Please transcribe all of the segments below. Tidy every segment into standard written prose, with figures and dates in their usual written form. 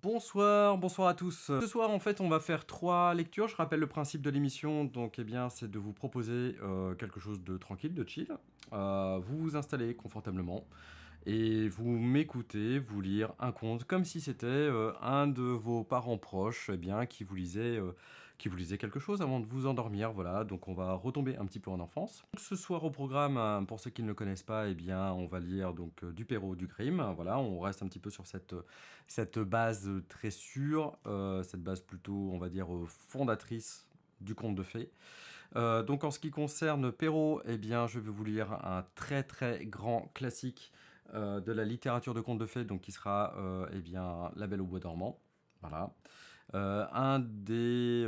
Bonsoir à tous. Ce soir, en fait, on va faire 3 lectures. Je rappelle le principe de l'émission, donc, eh bien, c'est de vous proposer quelque chose de tranquille, de chill. Vous vous installez confortablement et vous m'écoutez, vous lire un conte comme si c'était un de vos parents proches, eh bien, qui vous lisait quelque chose avant de vous endormir. Voilà, donc on va retomber un petit peu en enfance. Donc, ce soir au programme, pour ceux qui ne le connaissent pas, eh bien, on va lire donc du Perrault, du Grimm. Voilà, on reste un petit peu sur cette base très sûre, cette base plutôt, on va dire, fondatrice du conte de fées. Donc en ce qui concerne Perrault, eh bien, je vais vous lire un très très grand classique de la littérature de contes de fées, donc qui sera eh bien, La Belle au bois dormant. Voilà. Un des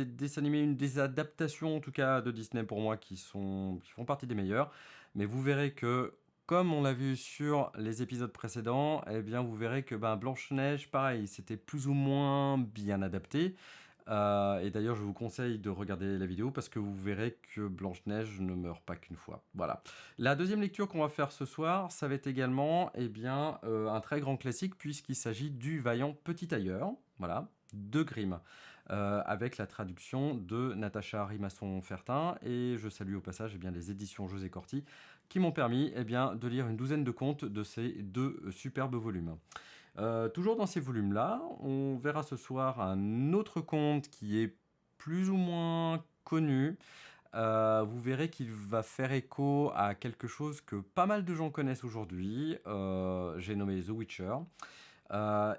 dessins animés, une des adaptations en tout cas de Disney pour moi qui font partie des meilleurs. Mais vous verrez que, comme on l'a vu sur les épisodes précédents, eh bien vous verrez que Blanche-Neige, pareil, c'était plus ou moins bien adapté. Et d'ailleurs, je vous conseille de regarder la vidéo parce que vous verrez que Blanche-Neige ne meurt pas qu'une fois. Voilà. La deuxième lecture qu'on va faire ce soir, ça va être également eh bien, un très grand classique puisqu'il s'agit du Vaillant Petit Tailleur, voilà, de Grimm, avec la traduction de Natacha Rimasson-Fertin. Et je salue au passage eh bien, les éditions José Corti qui m'ont permis eh bien, de lire une douzaine de contes de ces deux superbes volumes. Toujours dans ces volumes-là, on verra ce soir un autre conte qui est plus ou moins connu. Vous verrez qu'il va faire écho à quelque chose que pas mal de gens connaissent aujourd'hui. J'ai nommé The Witcher.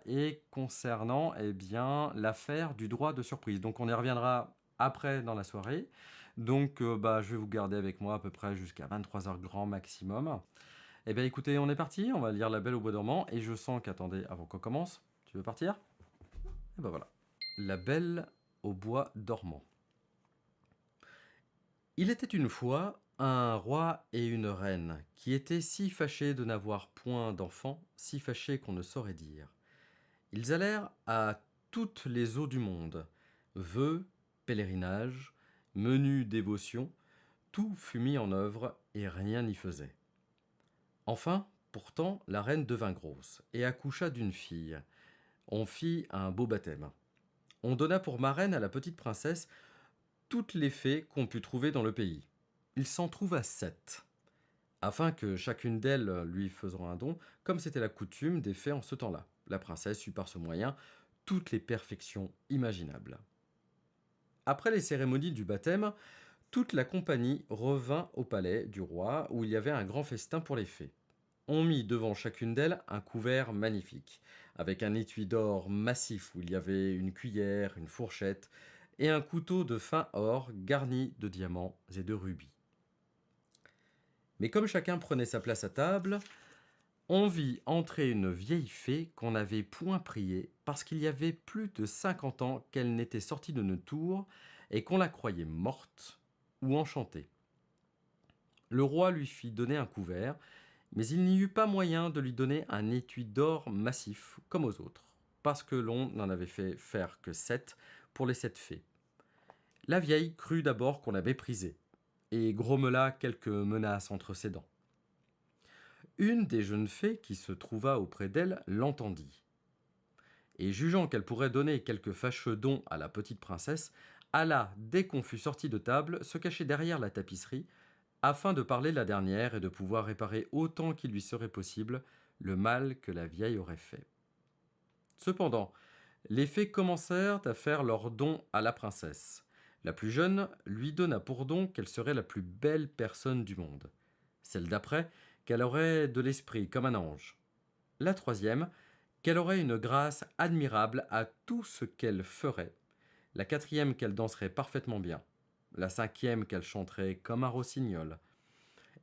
Et concernant eh bien, l'affaire du droit de surprise. Donc on y reviendra après dans la soirée. Donc je vais vous garder avec moi à peu près jusqu'à 23h grand maximum. Eh bien écoutez, on est parti, on va lire La Belle au bois dormant, et je sens qu'attendez, avant qu'on commence, tu veux partir? Et ben voilà. La Belle au bois dormant. Il était une fois un roi et une reine qui étaient si fâchés de n'avoir point d'enfants, si fâchés qu'on ne saurait dire. Ils allèrent à toutes les eaux du monde, vœux, pèlerinages, menues dévotions, tout fut mis en œuvre et rien n'y faisait. Enfin, pourtant, la reine devint grosse et accoucha d'une fille. On fit un beau baptême. On donna pour marraine à la petite princesse toutes les fées qu'on put trouver dans le pays. Il s'en trouva 7, afin que chacune d'elles lui faisant un don, comme c'était la coutume des fées en ce temps-là. La princesse eut par ce moyen toutes les perfections imaginables. Après les cérémonies du baptême, toute la compagnie revint au palais du roi où il y avait un grand festin pour les fées. On mit devant chacune d'elles un couvert magnifique, avec un étui d'or massif où il y avait une cuillère, une fourchette et un couteau de fin or garni de diamants et de rubis. Mais comme chacun prenait sa place à table, on vit entrer une vieille fée qu'on n'avait point priée parce qu'il y avait plus de 50 ans qu'elle n'était sortie de nos tours et qu'on la croyait morte ou enchantée. Le roi lui fit donner un couvert, mais il n'y eut pas moyen de lui donner un étui d'or massif comme aux autres, parce que l'on n'en avait fait faire que 7 pour les 7 fées. La vieille crut d'abord qu'on la méprisait, et grommela quelques menaces entre ses dents. Une des jeunes fées qui se trouva auprès d'elle l'entendit, et jugeant qu'elle pourrait donner quelques fâcheux dons à la petite princesse, alla, dès qu'on fut sorti de table, se cacher derrière la tapisserie, afin de parler la dernière et de pouvoir réparer autant qu'il lui serait possible le mal que la vieille aurait fait. Cependant, les fées commencèrent à faire leurs dons à la princesse. La plus jeune lui donna pour don qu'elle serait la plus belle personne du monde. Celle d'après, qu'elle aurait de l'esprit comme un ange. La troisième, qu'elle aurait une grâce admirable à tout ce qu'elle ferait. La quatrième, qu'elle danserait parfaitement bien. La cinquième, qu'elle chanterait comme un rossignol.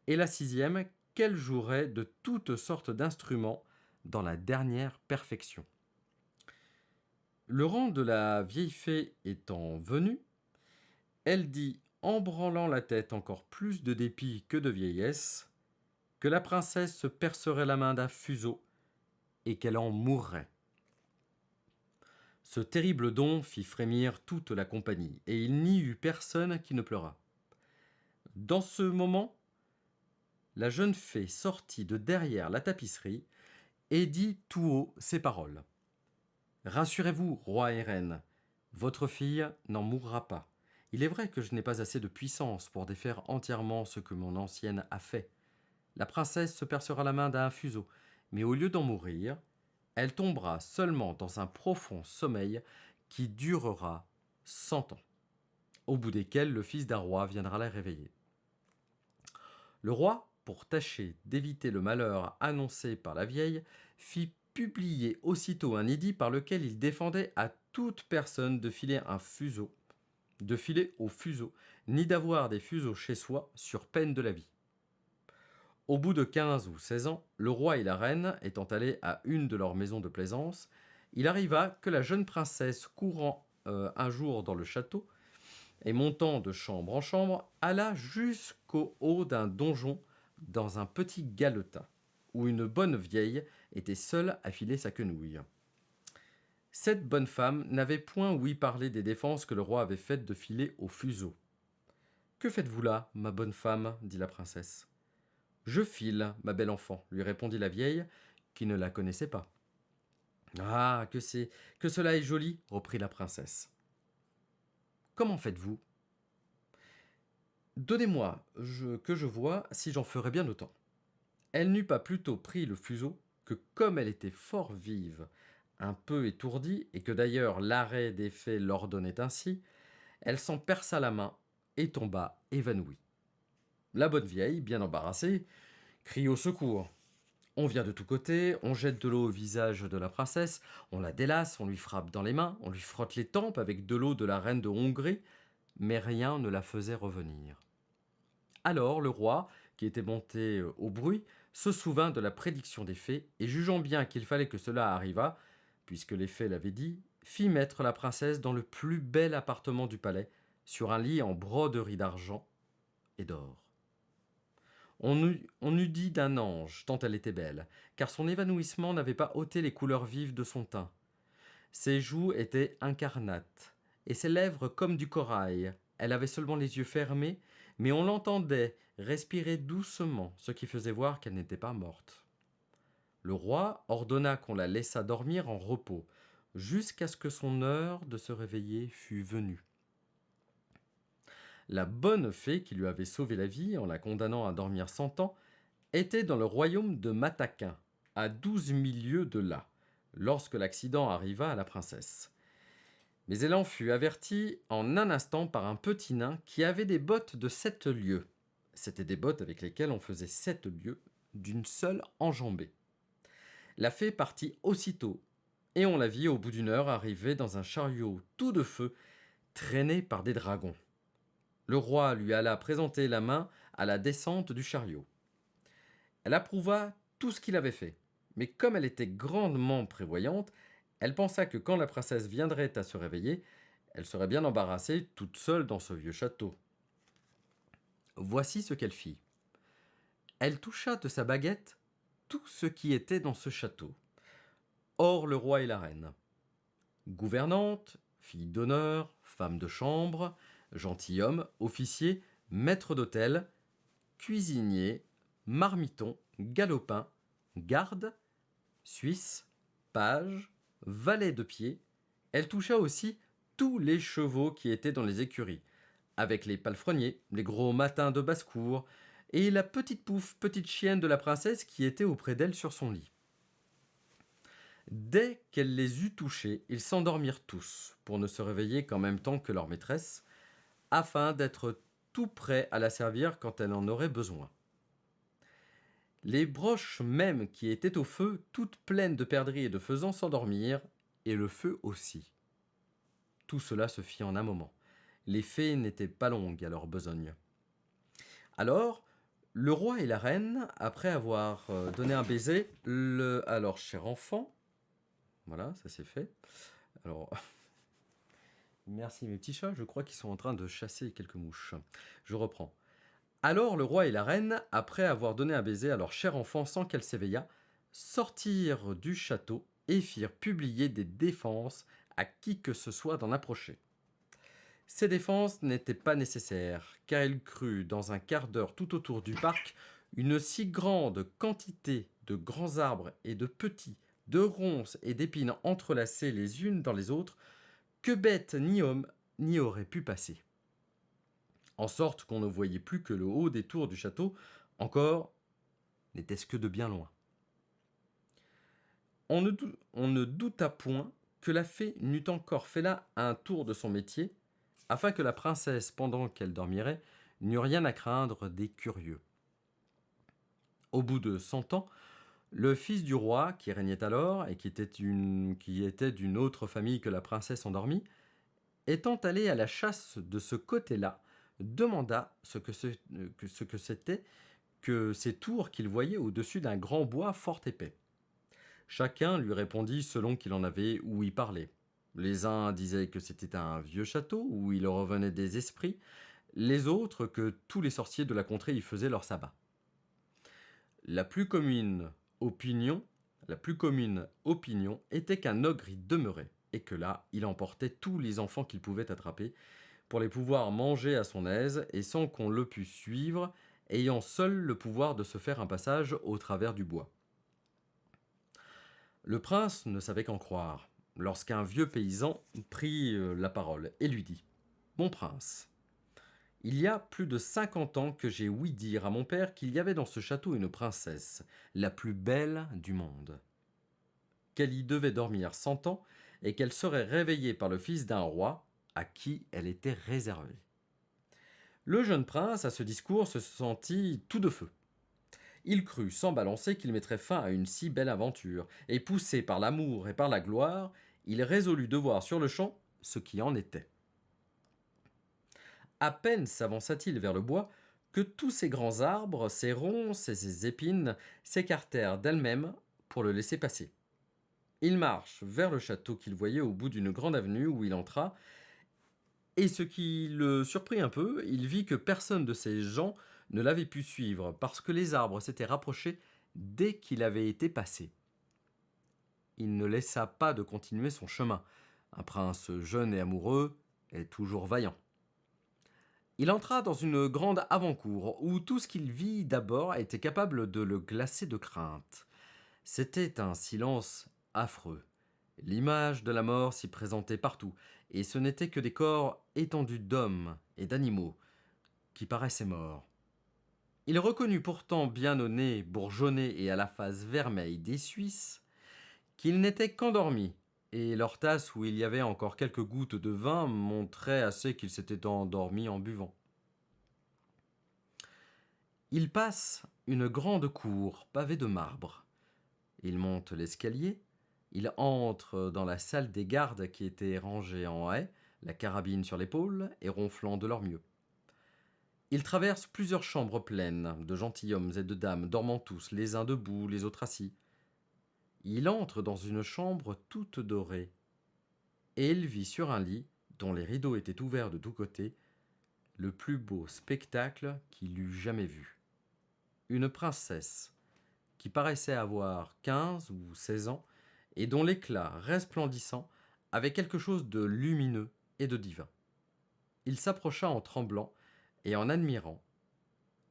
Et la sixième, qu'elle jouerait de toutes sortes d'instruments dans la dernière perfection. Le rang de la vieille fée étant venu, elle dit, en branlant la tête encore plus de dépit que de vieillesse, que la princesse se percerait la main d'un fuseau et qu'elle en mourrait. Ce terrible don fit frémir toute la compagnie, et il n'y eut personne qui ne pleura. Dans ce moment, la jeune fée sortit de derrière la tapisserie et dit tout haut ces paroles. Rassurez-vous, roi et reine, votre fille n'en mourra pas. Il est vrai que je n'ai pas assez de puissance pour défaire entièrement ce que mon ancienne a fait. La princesse se percera la main d'un fuseau, mais au lieu d'en mourir, elle tombera seulement dans un profond sommeil qui durera 100 ans, au bout desquels le fils d'un roi viendra la réveiller. Le roi, pour tâcher d'éviter le malheur annoncé par la vieille, fit publier aussitôt un édit par lequel il défendait à toute personne de filer au fuseau, ni d'avoir des fuseaux chez soi sur peine de la vie. Au bout de 15 ou 16 ans, le roi et la reine étant allés à une de leurs maisons de plaisance, il arriva que la jeune princesse, courant un jour dans le château et montant de chambre en chambre, alla jusqu'au haut d'un donjon dans un petit galetas, où une bonne vieille était seule à filer sa quenouille. Cette bonne femme n'avait point ouï parler des défenses que le roi avait faites de filer au fuseau. Que faites-vous là, ma bonne femme dit la princesse. Je file, ma belle enfant, lui répondit la vieille, qui ne la connaissait pas. Ah, que cela est joli, reprit la princesse. Comment faites-vous? Donnez-moi que je vois si j'en ferai bien autant. Elle n'eut pas plutôt pris le fuseau que, comme elle était fort vive, un peu étourdie, et que d'ailleurs l'arrêt des faits l'ordonnait ainsi, elle s'en perça la main et tomba évanouie. La bonne vieille, bien embarrassée, crie au secours. On vient de tous côtés, on jette de l'eau au visage de la princesse, on la délace, on lui frappe dans les mains, on lui frotte les tempes avec de l'eau de la reine de Hongrie, mais rien ne la faisait revenir. Alors le roi, qui était monté au bruit, se souvint de la prédiction des fées, et jugeant bien qu'il fallait que cela arrivât, puisque les fées l'avaient dit, fit mettre la princesse dans le plus bel appartement du palais, sur un lit en broderie d'argent et d'or. On eût dit d'un ange, tant elle était belle, car son évanouissement n'avait pas ôté les couleurs vives de son teint. Ses joues étaient incarnates, et ses lèvres comme du corail. Elle avait seulement les yeux fermés, mais on l'entendait respirer doucement, ce qui faisait voir qu'elle n'était pas morte. Le roi ordonna qu'on la laissât dormir en repos, jusqu'à ce que son heure de se réveiller fût venue. La bonne fée qui lui avait sauvé la vie en la condamnant à dormir 100 ans était dans le royaume de Mataquin, à 12 000 lieues de là, lorsque l'accident arriva à la princesse. Mais elle en fut avertie en un instant par un petit nain qui avait des bottes de 7 lieues. C'étaient des bottes avec lesquelles on faisait 7 lieues d'une seule enjambée. La fée partit aussitôt, et on la vit au bout d'une heure arriver dans un chariot tout de feu, traîné par des dragons. Le roi lui alla présenter la main à la descente du chariot. Elle approuva tout ce qu'il avait fait, mais comme elle était grandement prévoyante, elle pensa que quand la princesse viendrait à se réveiller, elle serait bien embarrassée toute seule dans ce vieux château. Voici ce qu'elle fit. Elle toucha de sa baguette tout ce qui était dans ce château, hors le roi et la reine. Gouvernante, fille d'honneur, femme de chambre, gentilhomme, officier, maître d'hôtel, cuisinier, marmiton, galopin, garde, suisse, page, valet de pied. Elle toucha aussi tous les chevaux qui étaient dans les écuries, avec les palefreniers, les gros matins de basse-cour, et la petite pouffe, petite chienne de la princesse qui était auprès d'elle sur son lit. Dès qu'elle les eut touchés, ils s'endormirent tous, pour ne se réveiller qu'en même temps que leur maîtresse, afin d'être tout prêts à la servir quand elle en aurait besoin. Les broches même qui étaient au feu, toutes pleines de perdrix et de faisans, s'endormirent, et le feu aussi. Tout cela se fit en un moment. Les fées n'étaient pas longues à leur besogne. Alors, le roi et la reine, après avoir donné un baiser à leur cher enfant, voilà, ça c'est fait. Alors, merci mes petits chats, je crois qu'ils sont en train de chasser quelques mouches. Je reprends. Alors le roi et la reine, après avoir donné un baiser à leur cher enfant sans qu'elle s'éveillât, sortirent du château et firent publier des défenses à qui que ce soit d'en approcher. Ces défenses n'étaient pas nécessaires, car il crut dans un quart d'heure tout autour du parc une si grande quantité de grands arbres et de petits, de ronces et d'épines entrelacées les unes dans les autres, que bête ni homme n'y aurait pu passer. En sorte qu'on ne voyait plus que le haut des tours du château, encore n'était-ce que de bien loin. On ne douta point que la fée n'eût encore fait là un tour de son métier, afin que la princesse, pendant qu'elle dormirait, n'eût rien à craindre des curieux. Au bout de 100 ans, le fils du roi, qui régnait alors, et qui était d'une autre famille que la princesse endormie, étant allé à la chasse de ce côté-là, demanda ce que c'était que ces tours qu'il voyait au-dessus d'un grand bois fort épais. Chacun lui répondit selon qu'il en avait ouï parler. Les uns disaient que c'était un vieux château où il revenait des esprits, les autres que tous les sorciers de la contrée y faisaient leur sabbat. La plus commune opinion, la plus commune opinion était qu'un ogre y demeurait, et que là, il emportait tous les enfants qu'il pouvait attraper, pour les pouvoir manger à son aise, et sans qu'on le pût suivre, ayant seul le pouvoir de se faire un passage au travers du bois. Le prince ne savait qu'en croire, lorsqu'un vieux paysan prit la parole et lui dit « Mon prince, il y a plus de 50 ans que j'ai ouï dire à mon père qu'il y avait dans ce château une princesse, la plus belle du monde, qu'elle y devait dormir 100 ans et qu'elle serait réveillée par le fils d'un roi à qui elle était réservée. » Le jeune prince, à ce discours, se sentit tout de feu. Il crut, sans balancer, qu'il mettrait fin à une si belle aventure, et poussé par l'amour et par la gloire, il résolut de voir sur le champ ce qui en était. À peine s'avança-t-il vers le bois que tous ces grands arbres, ces ronces et ces épines s'écartèrent d'elles-mêmes pour le laisser passer. Il marche vers le château qu'il voyait au bout d'une grande avenue où il entra, et ce qui le surprit un peu, il vit que personne de ces gens ne l'avait pu suivre, parce que les arbres s'étaient rapprochés dès qu'il avait été passé. Il ne laissa pas de continuer son chemin. Un prince jeune et amoureux est toujours vaillant. Il entra dans une grande avant-cour, où tout ce qu'il vit d'abord était capable de le glacer de crainte. C'était un silence affreux. L'image de la mort s'y présentait partout, et ce n'étaient que des corps étendus d'hommes et d'animaux qui paraissaient morts. Il reconnut pourtant bien au nez bourgeonné et à la face vermeille des Suisses qu'ils n'étaient qu'endormis, et leur tasse où il y avait encore quelques gouttes de vin montrait assez qu'ils s'étaient endormis en buvant. Il passe une grande cour pavée de marbre. Il monte l'escalier. Il entre dans la salle des gardes qui étaient rangés en haie, la carabine sur l'épaule et ronflant de leur mieux. Il traverse plusieurs chambres pleines de gentilshommes et de dames, dormant tous, les uns debout, les autres assis. Il entre dans une chambre toute dorée, et il vit sur un lit, dont les rideaux étaient ouverts de tous côtés, le plus beau spectacle qu'il eût jamais vu. Une princesse, qui paraissait avoir 15 ou 16 ans, et dont l'éclat resplendissant avait quelque chose de lumineux et de divin. Il s'approcha en tremblant et en admirant,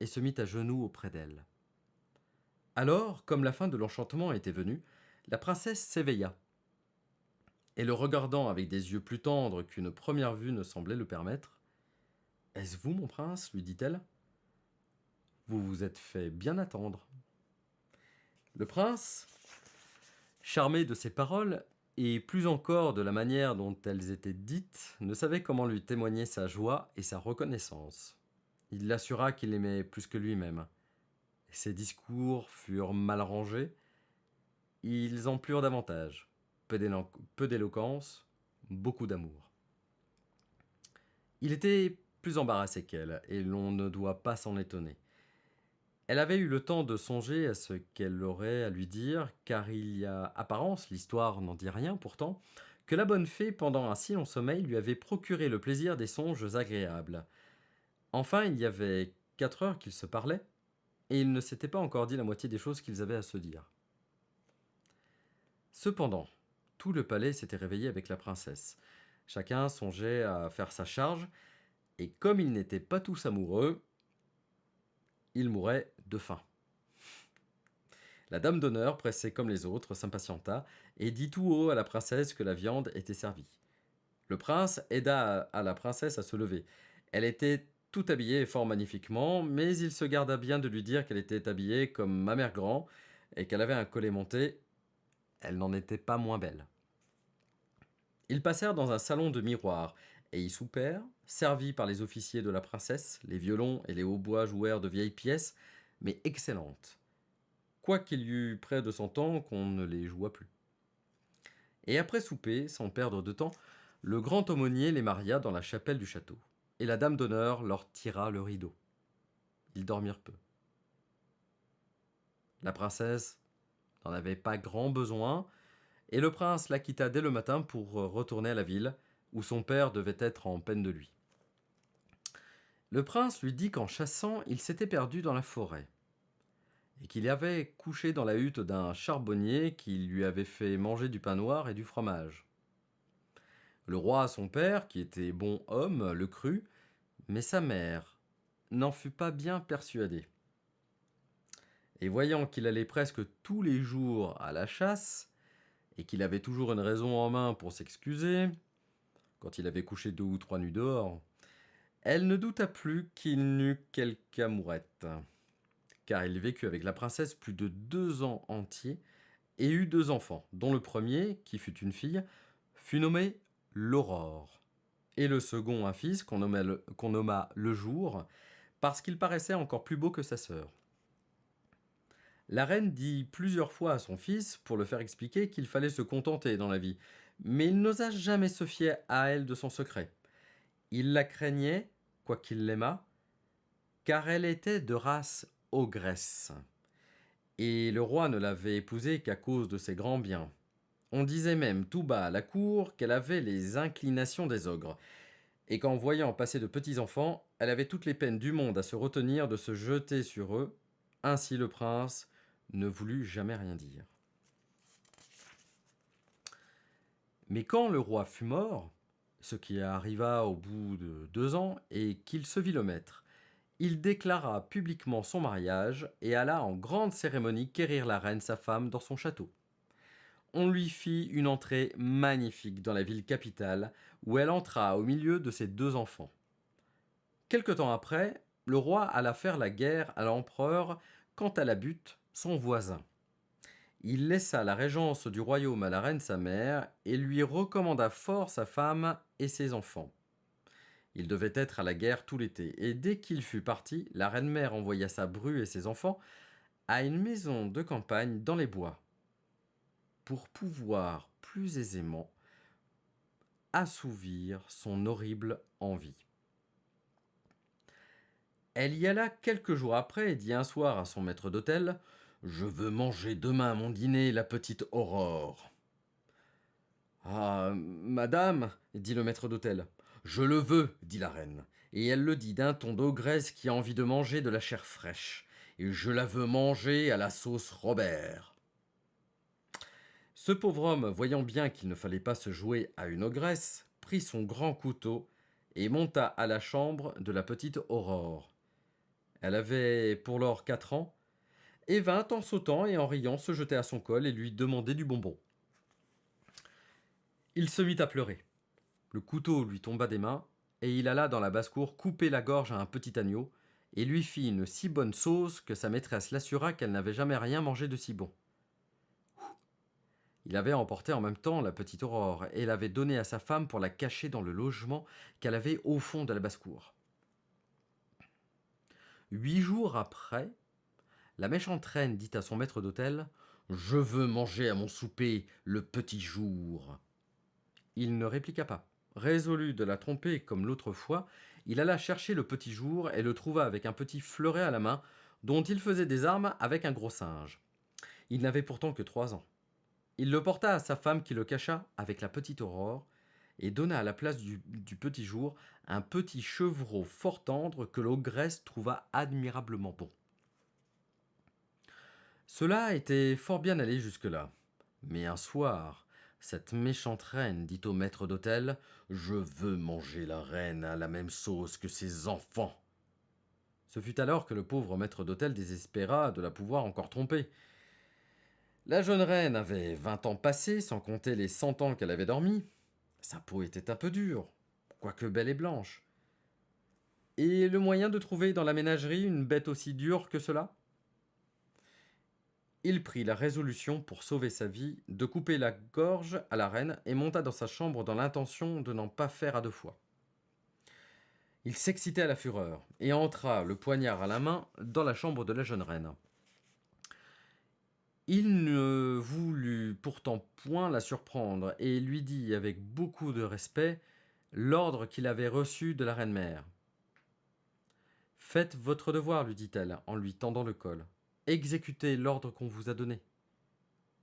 et se mit à genoux auprès d'elle. Alors, comme la fin de l'enchantement était venue, la princesse s'éveilla, et le regardant avec des yeux plus tendres qu'une première vue ne semblait le permettre, « Est-ce vous, mon prince ?» lui dit-elle. « Vous vous êtes fait bien attendre. » Le prince, charmé de ces paroles, et plus encore de la manière dont elles étaient dites, ne savait comment lui témoigner sa joie et sa reconnaissance. Il l'assura qu'il l'aimait plus que lui-même. Ses discours furent mal rangés. Ils en plurent davantage. Peu d'éloquence, beaucoup d'amour. Il était plus embarrassé qu'elle, et l'on ne doit pas s'en étonner. Elle avait eu le temps de songer à ce qu'elle aurait à lui dire, car il y a apparence, l'histoire n'en dit rien pourtant, que la bonne fée, pendant un si long sommeil, lui avait procuré le plaisir des songes agréables. Enfin, il y avait 4 heures qu'ils se parlaient, et ils ne s'étaient pas encore dit la moitié des choses qu'ils avaient à se dire. Cependant, tout le palais s'était réveillé avec la princesse. Chacun songeait à faire sa charge, et comme ils n'étaient pas tous amoureux, ils mouraient de faim. La dame d'honneur, pressée comme les autres, s'impatienta et dit tout haut à la princesse que la viande était servie. Le prince aida à la princesse à se lever. Elle était tout habillée et fort magnifiquement, mais il se garda bien de lui dire qu'elle était habillée comme ma mère grand et qu'elle avait un collet monté. Elle n'en était pas moins belle. Ils passèrent dans un salon de miroirs et y soupèrent, servis par les officiers de la princesse. Les violons et les hautbois jouèrent de vieilles pièces, mais excellentes, quoiqu'il y eût près de 100 ans qu'on ne les joua plus. Et après souper, sans perdre de temps, le grand aumônier les maria dans la chapelle du château, et la dame d'honneur leur tira le rideau. Ils dormirent peu. La princesse n'en avait pas grand besoin, et le prince la quitta dès le matin pour retourner à la ville, où son père devait être en peine de lui. Le prince lui dit qu'en chassant, il s'était perdu dans la forêt, et qu'il avait couché dans la hutte d'un charbonnier qui lui avait fait manger du pain noir et du fromage. Le roi, son père, qui était bon homme, le crut, mais sa mère n'en fut pas bien persuadée. Et voyant qu'il allait presque tous les jours à la chasse, et qu'il avait toujours une raison en main pour s'excuser, quand il avait couché 2 ou 3 nuits dehors, elle ne douta plus qu'il n'eût quelque amourette, car il vécut avec la princesse plus de 2 ans entiers, et eut 2 enfants, dont le premier, qui fut une fille, fut nommé l'Aurore, et le second un fils qu'on nomma le Jour, parce qu'il paraissait encore plus beau que sa sœur. La reine dit plusieurs fois à son fils, pour le faire expliquer, qu'il fallait se contenter dans la vie, mais il n'osa jamais se fier à elle de son secret. Il la craignait, quoiqu'il l'aimât, car elle était de race ogresse, et le roi ne l'avait épousée qu'à cause de ses grands biens. On disait même tout bas à la cour qu'elle avait les inclinations des ogres, et qu'en voyant passer de petits enfants, elle avait toutes les peines du monde à se retenir de se jeter sur eux. Ainsi le prince ne voulut jamais rien dire. Mais quand le roi fut mort, ce qui arriva au bout de 2 ans, et qu'il se vit le maître, il déclara publiquement son mariage et alla en grande cérémonie quérir la reine sa femme dans son château. On lui fit une entrée magnifique dans la ville capitale, où elle entra au milieu de ses 2 enfants. Quelque temps après, le roi alla faire la guerre à l'empereur quant à la butte, son voisin. Il laissa la régence du royaume à la reine sa mère et lui recommanda fort sa femme et ses enfants. Il devait être à la guerre tout l'été, et dès qu'il fut parti, la reine-mère envoya sa bru et ses enfants à une maison de campagne dans les bois, pour pouvoir plus aisément assouvir son horrible envie. Elle y alla quelques jours après et dit un soir à son maître d'hôtel : « Je veux manger demain à mon dîner la petite Aurore. » « Ah, madame, dit le maître d'hôtel. « Je le veux, dit la reine, et elle le dit d'un ton d'ogresse qui a envie de manger de la chair fraîche, et je la veux manger à la sauce Robert. » Ce pauvre homme, voyant bien qu'il ne fallait pas se jouer à une ogresse, prit son grand couteau et monta à la chambre de la petite Aurore. Elle avait pour lors 4 ans, et vint en sautant et en riant se jeter à son col et lui demander du bonbon. Il se mit à pleurer. Le couteau lui tomba des mains, et il alla dans la basse-cour couper la gorge à un petit agneau, et lui fit une si bonne sauce que sa maîtresse l'assura qu'elle n'avait jamais rien mangé de si bon. Il avait emporté en même temps la petite Aurore, et l'avait donnée à sa femme pour la cacher dans le logement qu'elle avait au fond de la basse-cour. 8 jours après, la méchante reine dit à son maître d'hôtel : « Je veux manger à mon souper le petit jour. » Il ne répliqua pas. Résolu de la tromper comme l'autre fois, il alla chercher le petit jour et le trouva avec un petit fleuret à la main, dont il faisait des armes avec un gros singe. Il n'avait pourtant que 3 ans. Il le porta à sa femme qui le cacha avec la petite Aurore et donna à la place du petit jour un petit chevreau fort tendre que l'ogresse trouva admirablement bon. Cela était fort bien allé jusque-là. Mais un soir, cette méchante reine dit au maître d'hôtel : « Je veux manger la reine à la même sauce que ses enfants. » Ce fut alors que le pauvre maître d'hôtel désespéra de la pouvoir encore tromper. La jeune reine avait 20 ans passés, sans compter les 100 ans qu'elle avait dormi. Sa peau était un peu dure, quoique belle et blanche. Et le moyen de trouver dans la ménagerie une bête aussi dure que cela? Il prit la résolution, pour sauver sa vie, de couper la gorge à la reine et monta dans sa chambre dans l'intention de n'en pas faire à deux fois. Il s'excitait à la fureur et entra, le poignard à la main, dans la chambre de la jeune reine. Il ne voulut pourtant point la surprendre et lui dit avec beaucoup de respect l'ordre qu'il avait reçu de la reine-mère. Faites votre devoir, lui dit-elle en lui tendant le col. Exécutez l'ordre qu'on vous a donné.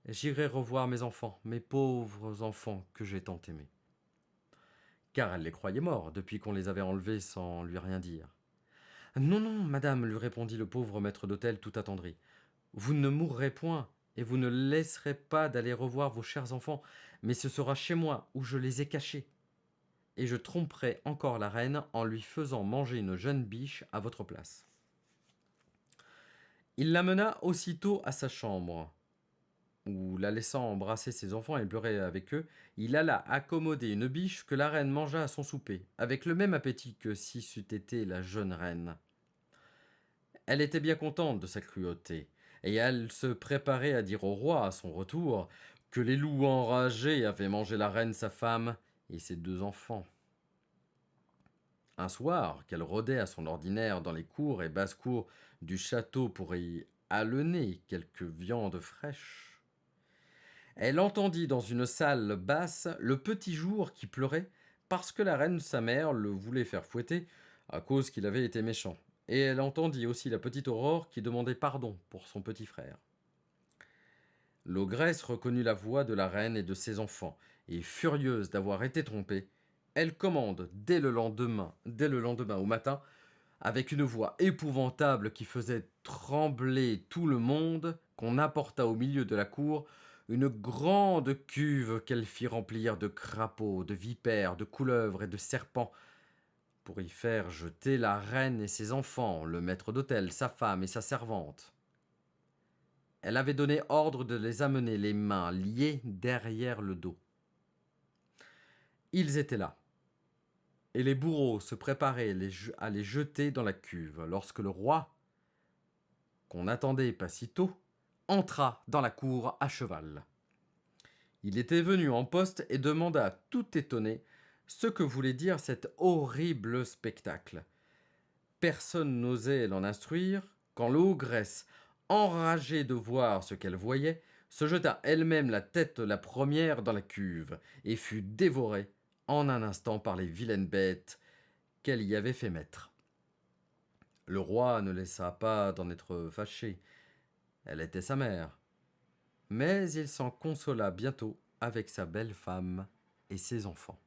J'irai revoir mes enfants, mes pauvres enfants que j'ai tant aimés. Car elle les croyait morts depuis qu'on les avait enlevés sans lui rien dire. Non, non, madame, lui répondit le pauvre maître d'hôtel tout attendri. Vous ne mourrez point, et vous ne laisserez pas d'aller revoir vos chers enfants, mais ce sera chez moi où je les ai cachés. Et je tromperai encore la reine en lui faisant manger une jeune biche à votre place. Il l'amena aussitôt à sa chambre, où, la laissant embrasser ses enfants et pleurer avec eux, il alla accommoder une biche que la reine mangea à son souper, avec le même appétit que si c'eût été la jeune reine. Elle était bien contente de sa cruauté, et elle se préparait à dire au roi, à son retour, que les loups enragés avaient mangé la reine sa femme et ses deux enfants. Un soir, qu'elle rôdait à son ordinaire dans les cours et basses-cours du château pour y alener quelques viandes fraîches, elle entendit dans une salle basse le petit jour qui pleurait parce que la reine sa mère le voulait faire fouetter à cause qu'il avait été méchant. Et elle entendit aussi la petite Aurore qui demandait pardon pour son petit frère. L'ogresse reconnut la voix de la reine et de ses enfants, et furieuse d'avoir été trompée, elle commande dès le lendemain au matin, avec une voix épouvantable qui faisait trembler tout le monde, qu'on apporta au milieu de la cour une grande cuve qu'elle fit remplir de crapauds, de vipères, de couleuvres et de serpents, pour y faire jeter la reine et ses enfants, le maître d'hôtel, sa femme et sa servante. Elle avait donné ordre de les amener les mains liées derrière le dos. Ils étaient là, et les bourreaux se préparaient à les jeter dans la cuve, lorsque le roi, qu'on attendait pas si tôt, entra dans la cour à cheval. Il était venu en poste et demanda, tout étonné, ce que voulait dire cet horrible spectacle. Personne n'osait l'en instruire, quand l'ogresse, enragée de voir ce qu'elle voyait, se jeta elle-même la tête la première dans la cuve, et fut dévorée en un instant par les vilaines bêtes qu'elle y avait fait mettre. Le roi ne laissa pas d'en être fâché. Elle était sa mère. Mais il s'en consola bientôt avec sa belle femme et ses enfants.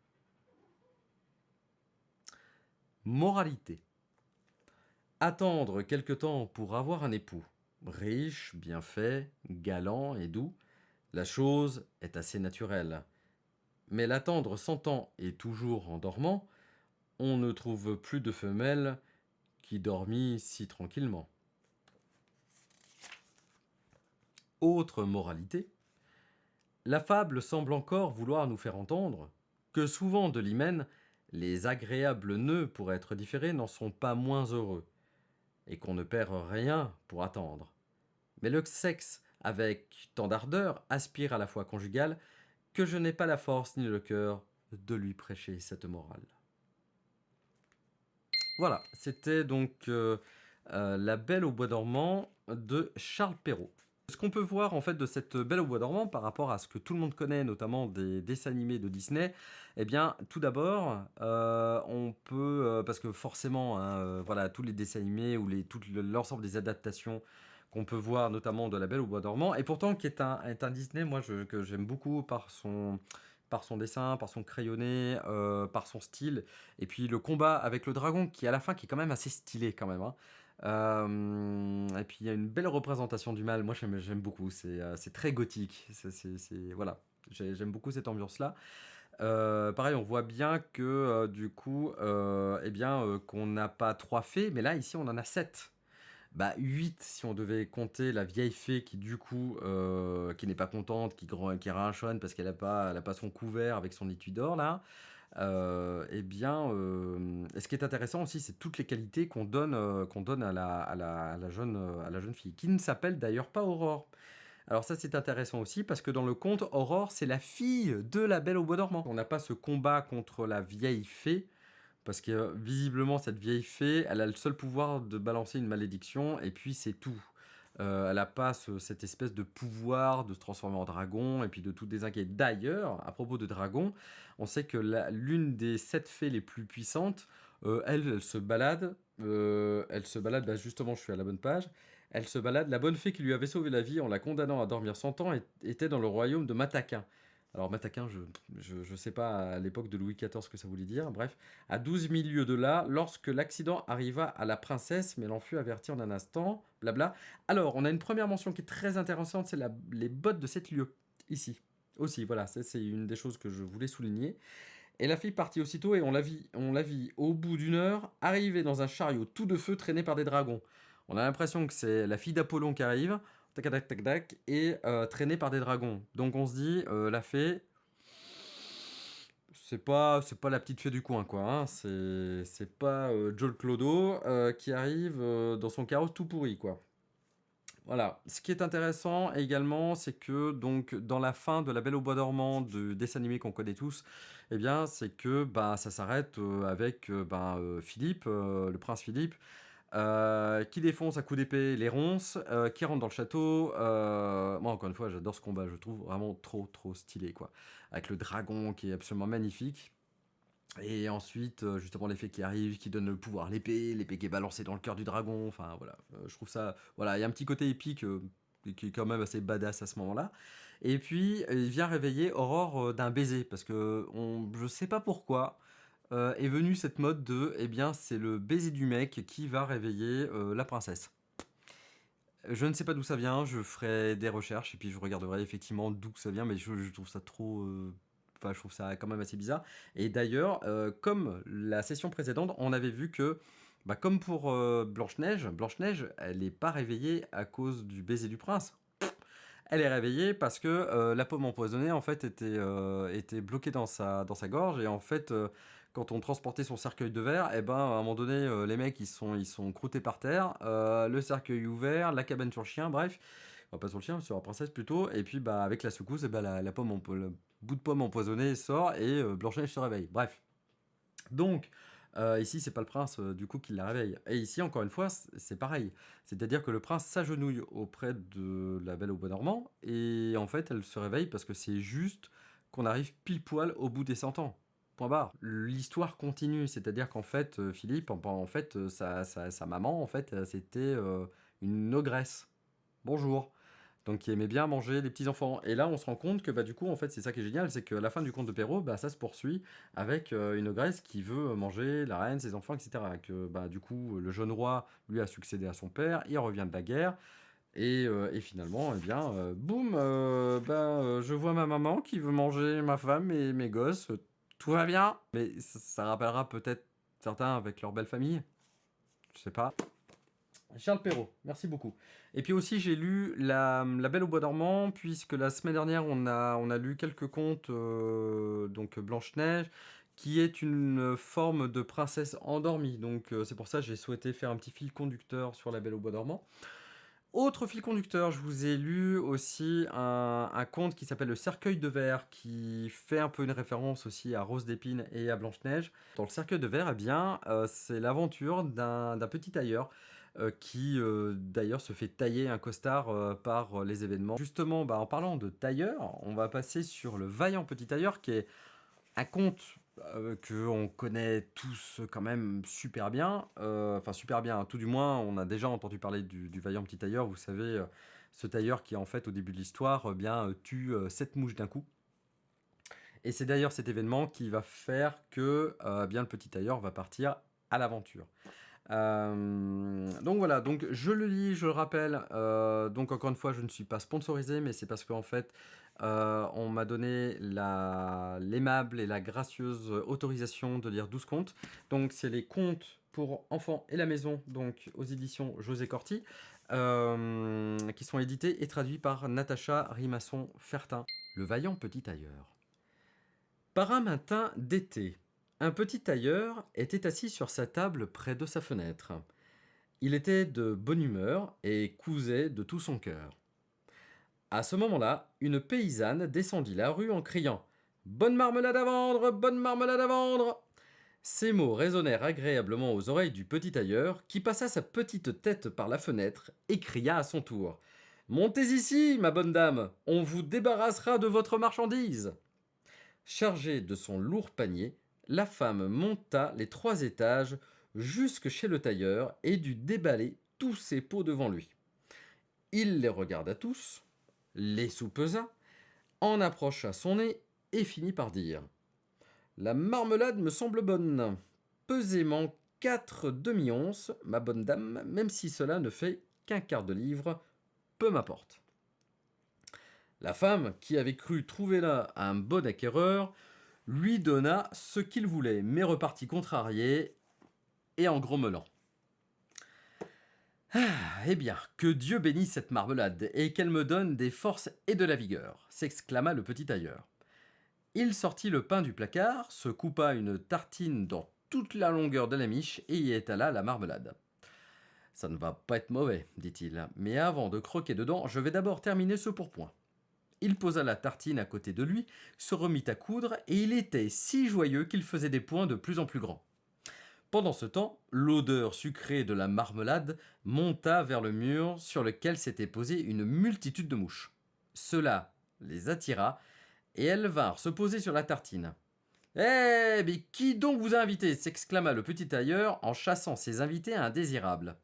Moralité. Attendre quelque temps pour avoir un époux, riche, bien fait, galant et doux, la chose est assez naturelle. Mais l'attendre 100 ans et toujours en dormant, on ne trouve plus de femelle qui dormit si tranquillement. Autre moralité, la fable semble encore vouloir nous faire entendre que souvent de l'hymen, les agréables nœuds pour être différés n'en sont pas moins heureux, et qu'on ne perd rien pour attendre. Mais le sexe, avec tant d'ardeur, aspire à la foi conjugale que je n'ai pas la force ni le cœur de lui prêcher cette morale. Voilà, c'était donc La Belle au bois dormant de Charles Perrault. Ce qu'on peut voir en fait de cette Belle au bois dormant par rapport à ce que tout le monde connaît, notamment des dessins animés de Disney, eh bien tout d'abord, on peut, parce que forcément, hein, voilà, tous les dessins animés ou l'ensemble des adaptations qu'on peut voir, notamment de La Belle au bois dormant, et pourtant qui est un Disney, moi, que j'aime beaucoup par son dessin, par son crayonné, par son style, et puis le combat avec le dragon qui à la fin qui est quand même assez stylé quand même, hein. Et puis il y a une belle représentation du mal. Moi j'aime beaucoup. C'est très gothique. Voilà. J'aime beaucoup cette ambiance-là. Pareil, on voit bien que du coup, eh bien, qu'on n'a pas trois fées, mais là ici on en a sept. Bah 8 si on devait compter la vieille fée qui du coup, qui n'est pas contente, qui rinchonne parce qu'elle a pas son couvert avec son étui d'or là. Et bien, et ce qui est intéressant aussi, c'est toutes les qualités qu'on donne à la jeune fille, qui ne s'appelle d'ailleurs pas Aurore. Alors ça, c'est intéressant aussi parce que dans le conte, Aurore, c'est la fille de la Belle au bois dormant. On n'a pas ce combat contre la vieille fée, parce que visiblement, cette vieille fée, elle a le seul pouvoir de balancer une malédiction, et puis c'est tout. Elle n'a pas cette espèce de pouvoir de se transformer en dragon, et puis de tout désinguer. D'ailleurs, à propos de dragon, on sait que l'une des 7 fées les plus puissantes, elle se balade. Elle se balade, bah justement, je suis à la bonne page. Elle se balade. La bonne fée qui lui avait sauvé la vie en la condamnant à dormir 100 ans était dans le royaume de Mataquin. Alors Mataquin, je sais pas à l'époque de Louis XIV ce que ça voulait dire. Bref, à 12 000 lieues de là, lorsque l'accident arriva à la princesse, mais elle en fut avertie en un instant, blabla. Alors, on a une première mention qui est très intéressante, c'est les bottes de 7 lieues, ici. Aussi, voilà, c'est une des choses que je voulais souligner. Et la fille partit aussitôt et on la vit au bout d'une heure, arriver dans un chariot tout de feu traîné par des dragons. On a l'impression que c'est la fille d'Apollon qui arrive, tac tac tac tac, et traînée par des dragons. Donc on se dit, la fée, c'est pas la petite fée du coin, quoi. Hein. C'est pas Joel Clodo qui arrive dans son carrosse tout pourri, quoi. Voilà. Ce qui est intéressant également, c'est que donc dans la fin de La Belle au bois dormant, de dessin animé qu'on connaît tous, eh bien, c'est que bah, ça s'arrête avec Philippe, le prince Philippe, qui défonce à coups d'épée les ronces, qui rentre dans le château. Moi, encore une fois, j'adore ce combat, je le trouve vraiment trop, trop stylé, quoi. Avec le dragon qui est absolument magnifique. Et ensuite, justement, l'effet qui arrive, qui donne le pouvoir à l'épée qui est balancée dans le cœur du dragon. Enfin, voilà, je trouve ça. Voilà, il y a un petit côté épique qui est quand même assez badass à ce moment-là. Et puis, il vient réveiller Aurore d'un baiser, parce que je sais pas pourquoi est venue cette mode de, eh bien, c'est le baiser du mec qui va réveiller la princesse. Je ne sais pas d'où ça vient, je ferai des recherches et puis je regarderai effectivement d'où ça vient, mais je trouve ça trop. Enfin, je trouve ça quand même assez bizarre. Et d'ailleurs, comme la session précédente, on avait vu que, bah, comme pour Blanche-Neige, Blanche-Neige, elle n'est pas réveillée à cause du baiser du prince. Elle est réveillée parce que la pomme empoisonnée en fait était bloquée dans sa gorge et en fait quand on transportait son cercueil de verre, et ben à un moment donné les mecs ils sont croûtés par terre, le cercueil ouvert, la cabane sur le chien, bref, enfin, pas sur le chien, sur la princesse plutôt, et puis bah avec la secousse, et ben le bout de pomme empoisonnée sort et Blanche-Neige se réveille. Bref, donc, ici, c'est pas le prince, du coup, qui la réveille. Et ici, encore une fois, c'est pareil. C'est-à-dire que le prince s'agenouille auprès de la Belle au bois dormant, et en fait, elle se réveille parce que c'est juste qu'on arrive pile poil au bout des 100 ans. Point barre. L'histoire continue, c'est-à-dire qu'en fait, Philippe, en fait, sa maman, en fait, c'était une ogresse. Bonjour. Donc qui aimait bien manger les petits enfants. Et là, on se rend compte que bah, du coup, en fait, c'est ça qui est génial, c'est qu'à la fin du conte de Perrault, bah, ça se poursuit avec une ogresse qui veut manger la reine, ses enfants, etc. Que bah, du coup, le jeune roi lui a succédé à son père, il revient de la guerre. Et finalement, eh bien, boum, je vois ma maman qui veut manger ma femme et mes gosses. Tout va bien. Mais ça rappellera peut-être certains avec leur belle famille. Je sais pas. Charles Perrault, merci beaucoup. Et puis aussi, j'ai lu La Belle au bois dormant, puisque la semaine dernière, on a lu quelques contes, donc Blanche-Neige, qui est une forme de princesse endormie. Donc c'est pour ça que j'ai souhaité faire un petit fil conducteur sur La Belle au bois dormant. Autre fil conducteur, je vous ai lu aussi un conte qui s'appelle Le Cercueil de verre, qui fait un peu une référence aussi à Rose d'Épine et à Blanche-Neige. Dans Le Cercueil de verre, eh bien, c'est l'aventure d'un petit tailleur qui d'ailleurs se fait tailler un costard par les événements. Justement, bah, en parlant de tailleur, on va passer sur Le Vaillant Petit Tailleur, qui est un conte que on connaît tous quand même super bien. Enfin, super bien, hein. Tout du moins, on a déjà entendu parler du Vaillant Petit Tailleur. Vous savez, ce tailleur qui, en fait, au début de l'histoire, tue 7 mouches d'un coup. Et c'est d'ailleurs cet événement qui va faire que bien le petit tailleur va partir à l'aventure. Donc voilà, donc je le lis, je le rappelle. Donc encore une fois, je ne suis pas sponsorisé, mais c'est parce qu'en fait, on m'a donné l'aimable et la gracieuse autorisation de lire 12 contes. Donc c'est les contes pour enfants et la maison, donc aux éditions José Corti, qui sont édités et traduits par Natacha Rimasson-Fertin, le vaillant petit tailleur. Par un matin d'été, un petit tailleur était assis sur sa table près de sa fenêtre. Il était de bonne humeur et cousait de tout son cœur. À ce moment-là, une paysanne descendit la rue en criant « Bonne marmelade à vendre, bonne marmelade à vendre !» Ces mots résonnèrent agréablement aux oreilles du petit tailleur, qui passa sa petite tête par la fenêtre et cria à son tour « Montez ici, ma bonne dame, on vous débarrassera de votre marchandise !» Chargée de son lourd panier, la femme monta les 3 étages jusque chez le tailleur et dut déballer tous ses pots devant lui. Il les regarda tous, les soupesa, en approcha son nez et finit par dire « La marmelade me semble bonne. Pesément 4 demi-onces, ma bonne dame, même si cela ne fait qu'un quart de livre, peu m'importe. » La femme, qui avait cru trouver là un bon acquéreur, lui donna ce qu'il voulait, mais repartit contrarié et en grommelant. « Ah, eh bien, que Dieu bénisse cette marmelade, et qu'elle me donne des forces et de la vigueur !» s'exclama le petit tailleur. Il sortit le pain du placard, se coupa une tartine dans toute la longueur de la miche et y étala la marmelade. « Ça ne va pas être mauvais, dit-il, mais avant de croquer dedans, je vais d'abord terminer ce pourpoint. » Il posa la tartine à côté de lui, se remit à coudre, et il était si joyeux qu'il faisait des points de plus en plus grands. Pendant ce temps, l'odeur sucrée de la marmelade monta vers le mur sur lequel s'était posée une multitude de mouches. Cela les attira, et elles vinrent se poser sur la tartine. « Eh, mais qui donc vous a invité ?» s'exclama le petit tailleur en chassant ses invités indésirables.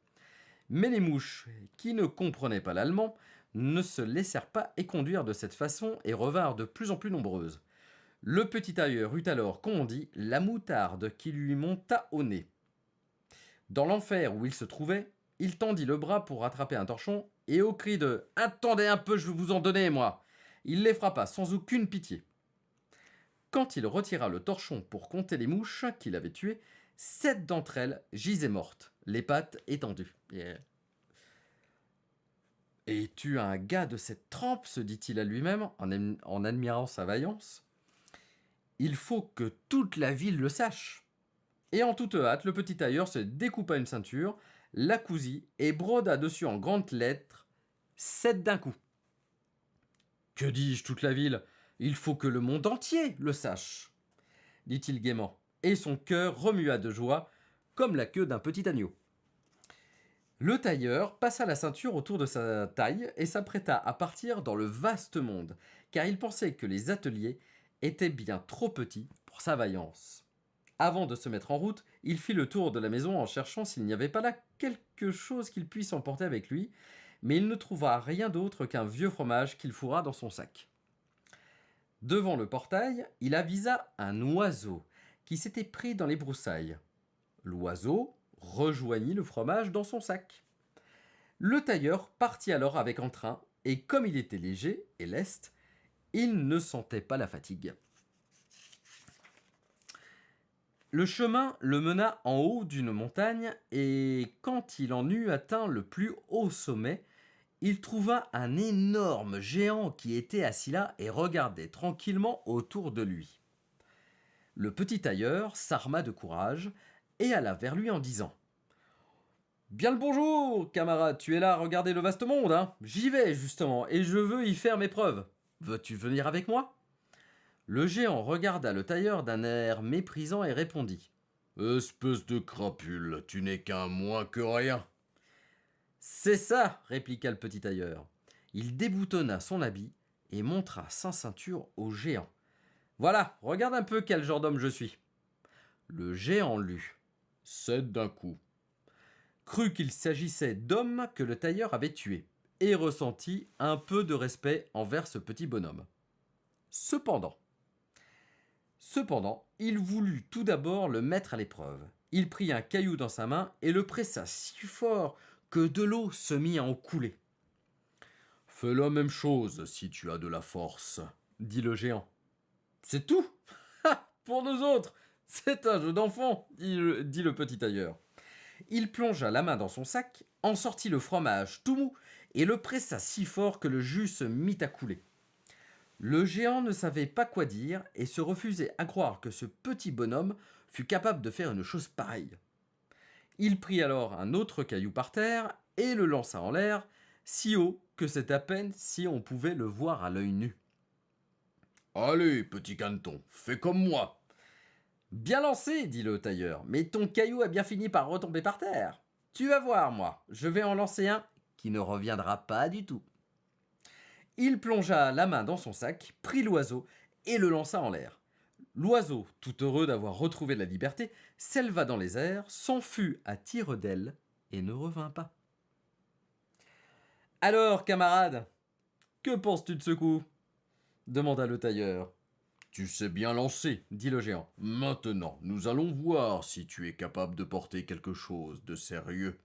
Mais les mouches, qui ne comprenaient pas l'allemand, ne se laissèrent pas éconduire de cette façon et revinrent de plus en plus nombreuses. Le petit tailleur eut alors, comme on dit, la moutarde qui lui monta au nez. Dans l'enfer où il se trouvait, il tendit le bras pour rattraper un torchon, et au cri de « Attendez un peu, je vais vous en donner, moi !» il les frappa sans aucune pitié. Quand il retira le torchon pour compter les mouches qu'il avait tuées, 7 d'entre elles gisaient mortes, les pattes étendues. « Es-tu un gars de cette trempe ?» se dit-il à lui-même en admirant sa vaillance. « Il faut que toute la ville le sache. » Et en toute hâte, le petit tailleur se découpa une ceinture, la cousit et broda dessus en grandes lettres « 7 d'un coup ». « Que dis-je, toute la ville? Il faut que le monde entier le sache, » dit-il gaiement, et son cœur remua de joie comme la queue d'un petit agneau. Le tailleur passa la ceinture autour de sa taille et s'apprêta à partir dans le vaste monde, car il pensait que les ateliers étaient bien trop petits pour sa vaillance. Avant de se mettre en route, il fit le tour de la maison en cherchant s'il n'y avait pas là quelque chose qu'il puisse emporter avec lui, mais il ne trouva rien d'autre qu'un vieux fromage qu'il fourra dans son sac. Devant le portail, il avisa un oiseau qui s'était pris dans les broussailles. L'oiseau rejoignit le fromage dans son sac. Le tailleur partit alors avec entrain, et comme il était léger et leste, il ne sentait pas la fatigue. Le chemin le mena en haut d'une montagne, et quand il en eut atteint le plus haut sommet, il trouva un énorme géant qui était assis là et regardait tranquillement autour de lui. Le petit tailleur s'arma de courage et alla vers lui en disant « Bien le bonjour, camarade, tu es là à regarder le vaste monde, hein? J'y vais, justement, et je veux y faire mes preuves. Veux-tu venir avec moi ?» Le géant regarda le tailleur d'un air méprisant et répondit « Espèce de crapule, tu n'es qu'un moins que rien. » « C'est ça, » répliqua le petit tailleur. Il déboutonna son habit et montra sa ceinture au géant. « Voilà, regarde un peu quel genre d'homme je suis. » Le géant lut « 7 d'un coup », crut qu'il s'agissait d'hommes que le tailleur avait tués, et ressentit un peu de respect envers ce petit bonhomme. Cependant, Cependant, il voulut tout d'abord le mettre à l'épreuve. Il prit un caillou dans sa main et le pressa si fort que de l'eau se mit à en couler. Fais la même chose si tu as de la force, dit le géant. C'est tout? Pour nous autres, c'est un jeu d'enfant, dit le petit tailleur. Il plongea la main dans son sac, en sortit le fromage tout mou et le pressa si fort que le jus se mit à couler. Le géant ne savait pas quoi dire et se refusait à croire que ce petit bonhomme fût capable de faire une chose pareille. Il prit alors un autre caillou par terre et le lança en l'air, si haut que c'est à peine si on pouvait le voir à l'œil nu. Allez, petit caneton, fais comme moi. Bien lancé, dit le tailleur, mais ton caillou a bien fini par retomber par terre. Tu vas voir, moi, je vais en lancer un qui ne reviendra pas du tout. Il plongea la main dans son sac, prit l'oiseau et le lança en l'air. L'oiseau, tout heureux d'avoir retrouvé la liberté, s'éleva dans les airs, s'enfuit à tire d'aile et ne revint pas. Alors, camarade, que penses-tu de ce coup? Demanda le tailleur. Tu sais bien lancer, dit le géant. Maintenant, nous allons voir si tu es capable de porter quelque chose de sérieux.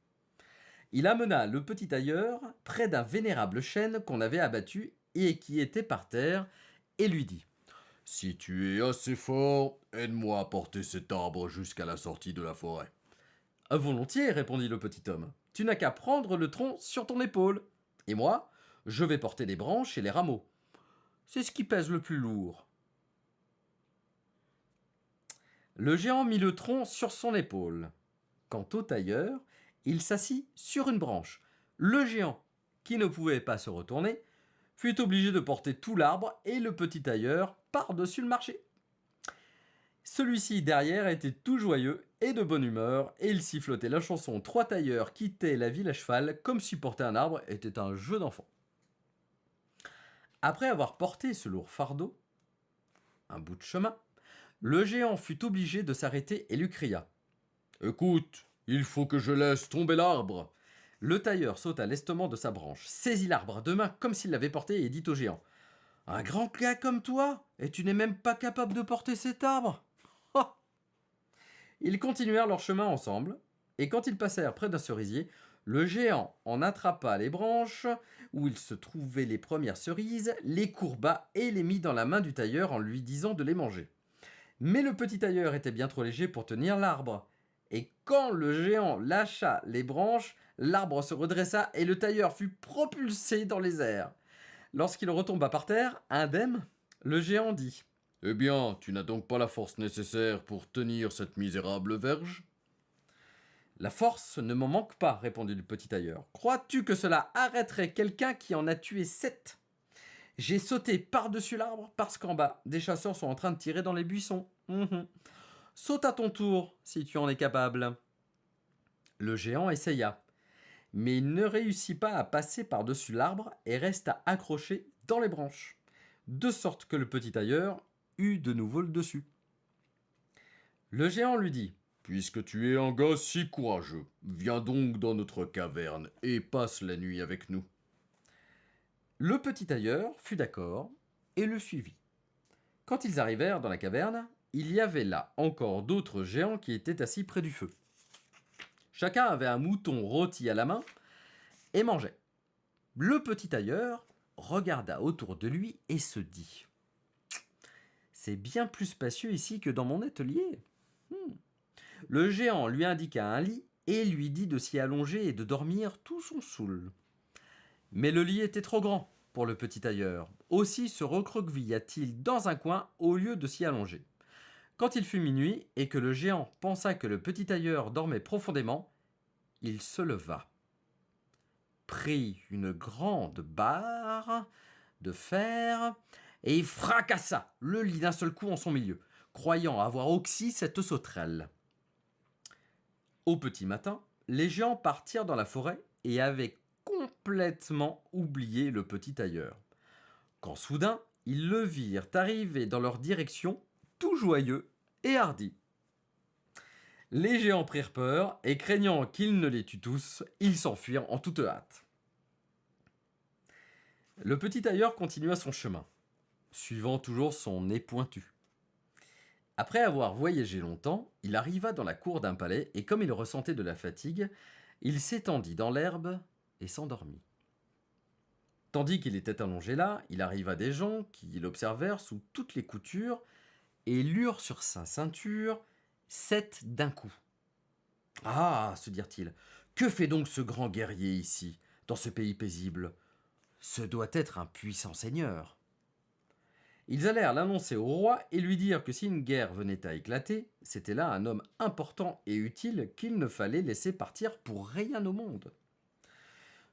Il amena le petit tailleur près d'un vénérable chêne qu'on avait abattu et qui était par terre, et lui dit « Si tu es assez fort, aide-moi à porter cet arbre jusqu'à la sortie de la forêt. »« Volontiers, répondit le petit homme. Tu n'as qu'à prendre le tronc sur ton épaule. Et moi, je vais porter les branches et les rameaux. C'est ce qui pèse le plus lourd. » Le géant mit le tronc sur son épaule. Quant au tailleur, il s'assit sur une branche. Le géant, qui ne pouvait pas se retourner, fut obligé de porter tout l'arbre et le petit tailleur par-dessus le marché. Celui-ci derrière était tout joyeux et de bonne humeur, et il sifflotait la chanson Trois tailleurs quittaient la ville à cheval comme si porter un arbre était un jeu d'enfant. Après avoir porté ce lourd fardeau, un bout de chemin, le géant fut obligé de s'arrêter et lui cria « Écoute, il faut que je laisse tomber l'arbre !» Le tailleur sauta lestement de sa branche, saisit l'arbre à deux mains comme s'il l'avait porté et dit au géant « Un grand gars comme toi, et tu n'es même pas capable de porter cet arbre !» Ils continuèrent leur chemin ensemble, et quand ils passèrent près d'un cerisier, le géant en attrapa les branches où il se trouvaient les premières cerises, les courba et les mit dans la main du tailleur en lui disant de les manger. Mais le petit tailleur était bien trop léger pour tenir l'arbre. Et quand le géant lâcha les branches, l'arbre se redressa et le tailleur fut propulsé dans les airs. Lorsqu'il retomba par terre, indemne, le géant dit « Eh bien, tu n'as donc pas la force nécessaire pour tenir cette misérable verge ?»« La force ne m'en manque pas, répondit le petit tailleur. Crois-tu que cela arrêterait quelqu'un qui en a tué 7 ? J'ai sauté par-dessus l'arbre parce qu'en bas, des chasseurs sont en train de tirer dans les buissons. Saute à ton tour, si tu en es capable. » Le géant essaya, mais il ne réussit pas à passer par-dessus l'arbre et resta accroché dans les branches, de sorte que le petit tailleur eut de nouveau le dessus. Le géant lui dit « Puisque tu es un gars si courageux, viens donc dans notre caverne et passe la nuit avec nous. » Le petit tailleur fut d'accord et le suivit. Quand ils arrivèrent dans la caverne, il y avait là encore d'autres géants qui étaient assis près du feu. Chacun avait un mouton rôti à la main et mangeait. Le petit tailleur regarda autour de lui et se dit « C'est bien plus spacieux ici que dans mon atelier. » Le géant lui indiqua un lit et lui dit de s'y allonger et de dormir tout son saoul. Mais le lit était trop grand pour le petit tailleur. Aussi se recroquevilla-t-il dans un coin au lieu de s'y allonger. Quand il fut minuit et que le géant pensa que le petit tailleur dormait profondément, il se leva, prit une grande barre de fer et fracassa le lit d'un seul coup en son milieu, croyant avoir oxy cette sauterelle. Au petit matin, les géants partirent dans la forêt et avaient complètement oublié le petit tailleur. Quand soudain, ils le virent arriver dans leur direction, tout joyeux et hardi. Les géants prirent peur et craignant qu'ils ne les tuent tous, ils s'enfuirent en toute hâte. Le petit tailleur continua son chemin, suivant toujours son nez pointu. Après avoir voyagé longtemps, il arriva dans la cour d'un palais, et comme il ressentait de la fatigue, il s'étendit dans l'herbe et s'endormit. Tandis qu'il était allongé là, il arriva des gens qui l'observèrent sous toutes les coutures et lurent sur sa ceinture 7 d'un coup. Ah, se dirent-ils, que fait donc ce grand guerrier ici, dans ce pays paisible? Ce doit être un puissant seigneur. Ils allèrent l'annoncer au roi et lui dirent que si une guerre venait à éclater, c'était là un homme important et utile qu'il ne fallait laisser partir pour rien au monde.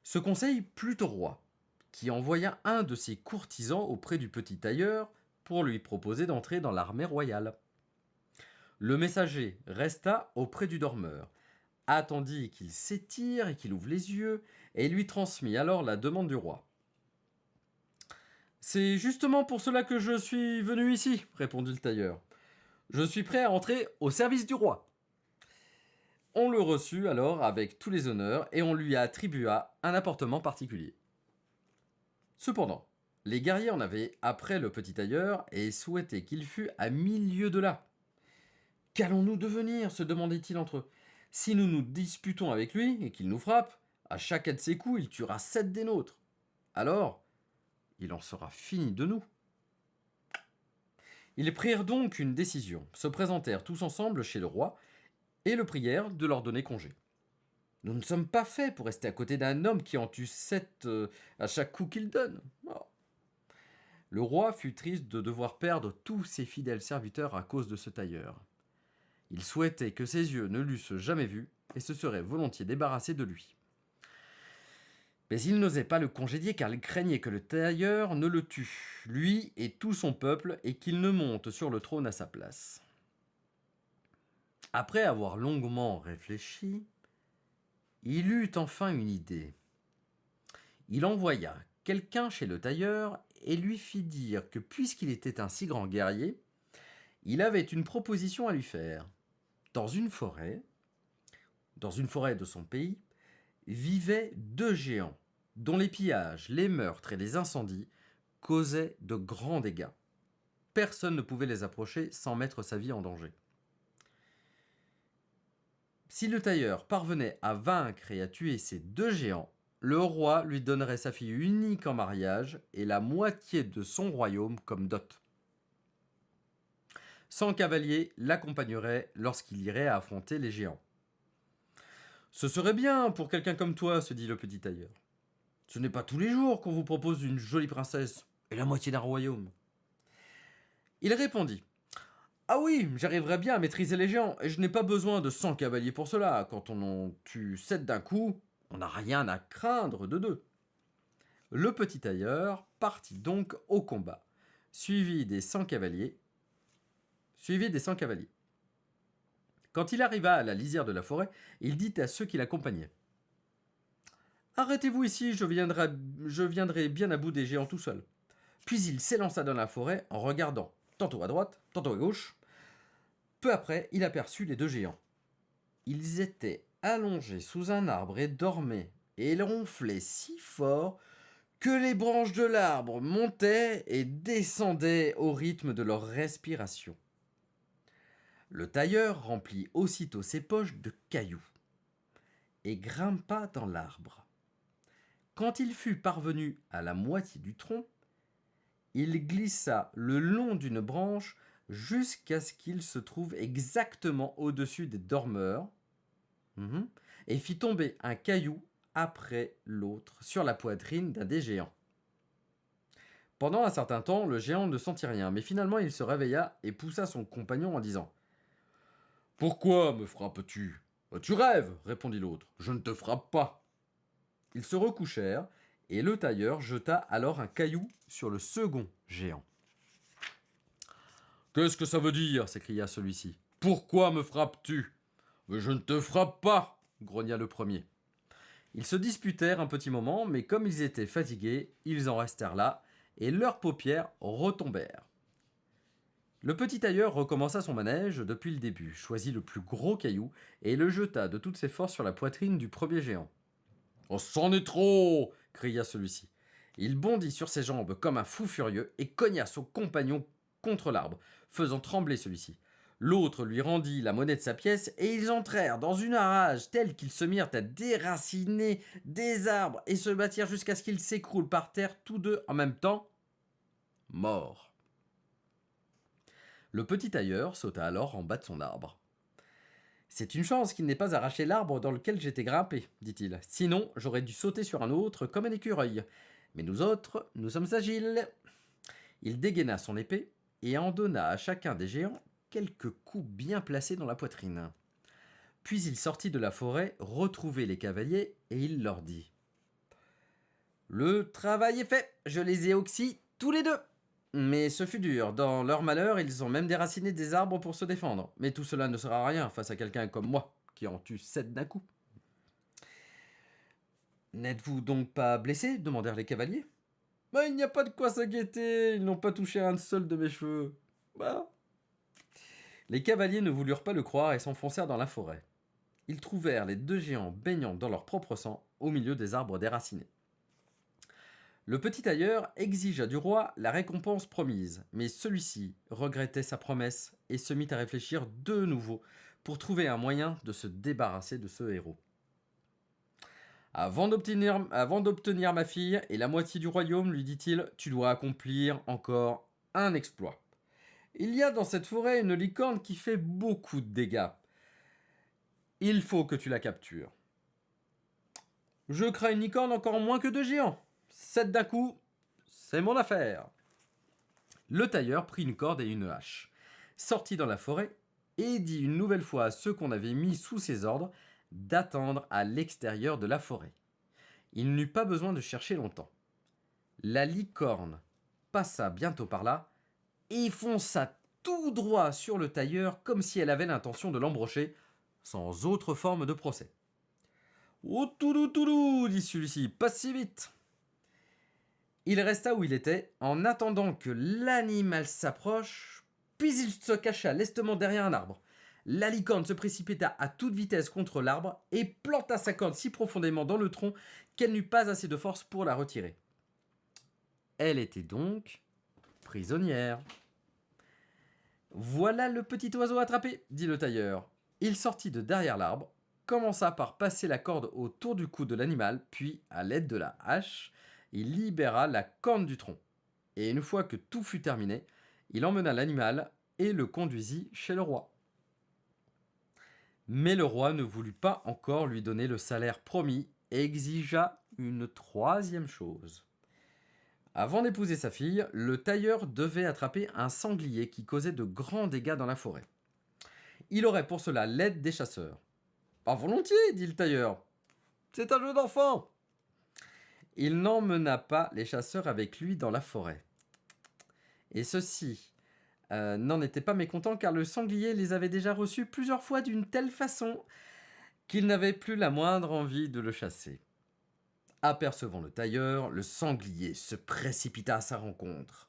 Ce conseil plut au roi, qui envoya un de ses courtisans auprès du petit tailleur pour lui proposer d'entrer dans l'armée royale. Le messager resta auprès du dormeur, attendit qu'il s'étire et qu'il ouvre les yeux, et lui transmit alors la demande du roi. C'est justement pour cela que je suis venu ici, répondit le tailleur. Je suis prêt à entrer au service du roi. On le reçut alors avec tous les honneurs et on lui attribua un appartement particulier. Cependant, les guerriers en avaient après le petit tailleur et souhaitaient qu'il fût à 1000 lieues de là. Qu'allons-nous devenir se demandaient-ils entre eux. Si nous nous disputons avec lui et qu'il nous frappe, à chacun de ses coups il tuera 7 des nôtres. Alors, il en sera fini de nous. Ils prirent donc une décision, se présentèrent tous ensemble chez le roi et le prièrent de leur donner congé. Nous ne sommes pas faits pour rester à côté d'un homme qui en tue 7 à chaque coup qu'il donne. Oh. Le roi fut triste de devoir perdre tous ses fidèles serviteurs à cause de ce tailleur. Il souhaitait que ses yeux ne l'eussent jamais vu et se serait volontiers débarrassé de lui. Mais il n'osait pas le congédier car il craignait que le tailleur ne le tue, lui et tout son peuple, et qu'il ne monte sur le trône à sa place. Après avoir longuement réfléchi, il eut enfin une idée. Il envoya quelqu'un chez le tailleur et lui fit dire que puisqu'il était un si grand guerrier, il avait une proposition à lui faire. Dans une forêt de son pays, vivaient 2 géants, dont les pillages, les meurtres et les incendies causaient de grands dégâts. Personne ne pouvait les approcher sans mettre sa vie en danger. Si le tailleur parvenait à vaincre et à tuer ces 2 géants, le roi lui donnerait sa fille unique en mariage et la moitié de son royaume comme dot. 100 cavaliers l'accompagneraient lorsqu'il irait affronter les géants. Ce serait bien pour quelqu'un comme toi, se dit le petit tailleur. Ce n'est pas tous les jours qu'on vous propose une jolie princesse et la moitié d'un royaume. Il répondit. Ah oui, j'arriverai bien à maîtriser les géants, et je n'ai pas besoin de 100 cavaliers pour cela. Quand on en tue 7 d'un coup, on n'a rien à craindre de 2. Le petit tailleur partit donc au combat, suivi des 100 cavaliers. Quand il arriva à la lisière de la forêt, il dit à ceux qui l'accompagnaient. Arrêtez-vous ici, je viendrai bien à bout des géants tout seul. Puis il s'élança dans la forêt en regardant tantôt à droite, tantôt à gauche. Peu après, il aperçut les 2 géants. Ils étaient allongés sous un arbre et dormaient, et ils ronflaient si fort que les branches de l'arbre montaient et descendaient au rythme de leur respiration. Le tailleur remplit aussitôt ses poches de cailloux et grimpa dans l'arbre. Quand il fut parvenu à la moitié du tronc, il glissa le long d'une branche jusqu'à ce qu'il se trouve exactement au-dessus des dormeurs et fit tomber un caillou après l'autre sur la poitrine d'un des géants. Pendant un certain temps, le géant ne sentit rien, mais finalement il se réveilla et poussa son compagnon en disant « Pourquoi me frappes-tu »« Tu rêves, répondit l'autre, je ne te frappe pas. » Ils se recouchèrent, et le tailleur jeta alors un caillou sur le second géant. « Qu'est-ce que ça veut dire » s'écria celui-ci. « Pourquoi me frappes-tu ?»« Mais je ne te frappe pas » grogna le premier. Ils se disputèrent un petit moment, mais comme ils étaient fatigués, ils en restèrent là, et leurs paupières retombèrent. Le petit tailleur recommença son manège depuis le début, choisit le plus gros caillou, et le jeta de toutes ses forces sur la poitrine du premier géant. « Oh, c'en est trop » cria celui-ci. Il bondit sur ses jambes comme un fou furieux et cogna son compagnon contre l'arbre, faisant trembler celui-ci. L'autre lui rendit la monnaie de sa pièce, et ils entrèrent dans une rage telle qu'ils se mirent à déraciner des arbres et se battirent jusqu'à ce qu'ils s'écroulent par terre tous deux en même temps, morts. Le petit tailleur sauta alors en bas de son arbre. C'est une chance qu'il n'ait pas arraché l'arbre dans lequel j'étais grimpé, dit-il. Sinon, j'aurais dû sauter sur un autre comme un écureuil. Mais nous autres, nous sommes agiles. Il dégaina son épée et en donna à chacun des géants quelques coups bien placés dans la poitrine. Puis il sortit de la forêt, retrouver les cavaliers, et il leur dit : « Le travail est fait, je les ai oxy tous les deux. Mais ce fut dur, dans leur malheur, ils ont même déraciné des arbres pour se défendre. Mais tout cela ne sera rien face à quelqu'un comme moi, qui en tue 7 d'un coup. » « N'êtes-vous donc pas blessé ? Demandèrent les cavaliers. Bah, il n'y a pas de quoi s'inquiéter, ils n'ont pas touché un seul de mes cheveux. Bah. Les cavaliers ne voulurent pas le croire et s'enfoncèrent dans la forêt. Ils trouvèrent les deux géants baignant dans leur propre sang au milieu des arbres déracinés. Le petit tailleur exigea du roi la récompense promise, mais celui-ci regrettait sa promesse et se mit à réfléchir de nouveau pour trouver un moyen de se débarrasser de ce héros. Avant d'obtenir ma fille et la moitié du royaume, lui dit-il, tu dois accomplir encore un exploit. Il y a dans cette forêt une licorne qui fait beaucoup de dégâts. Il faut que tu la captures. Je crains une licorne encore moins que 2 géants. 7 d'un coup, c'est mon affaire. Le tailleur prit une corde et une hache, sortit dans la forêt et dit une nouvelle fois à ceux qu'on avait mis sous ses ordres d'attendre à l'extérieur de la forêt. Il n'eut pas besoin de chercher longtemps. La licorne passa bientôt par là et fonça tout droit sur le tailleur comme si elle avait l'intention de l'embrocher, sans autre forme de procès. « Oh toulou toulou » dit celui-ci, « pas si vite !» Il resta où il était, en attendant que l'animal s'approche, puis il se cacha lestement derrière un arbre. La licorne se précipita à toute vitesse contre l'arbre et planta sa corde si profondément dans le tronc qu'elle n'eut pas assez de force pour la retirer. Elle était donc prisonnière. « Voilà le petit oiseau attrapé, » dit le tailleur. Il sortit de derrière l'arbre, commença par passer la corde autour du cou de l'animal, puis, à l'aide de la hache, il libéra la corne du tronc. Et une fois que tout fut terminé, il emmena l'animal et le conduisit chez le roi. Mais le roi ne voulut pas encore lui donner le salaire promis et exigea une 3e chose. Avant d'épouser sa fille, le tailleur devait attraper un sanglier qui causait de grands dégâts dans la forêt. Il aurait pour cela l'aide des chasseurs. « Pas volontiers, » dit le tailleur. « C'est un jeu d'enfant. » Il n'emmena pas les chasseurs avec lui dans la forêt. Et ceux-ci n'en étaient pas mécontents car le sanglier les avait déjà reçus plusieurs fois d'une telle façon qu'ils n'avaient plus la moindre envie de le chasser. Apercevant le tailleur, le sanglier se précipita à sa rencontre,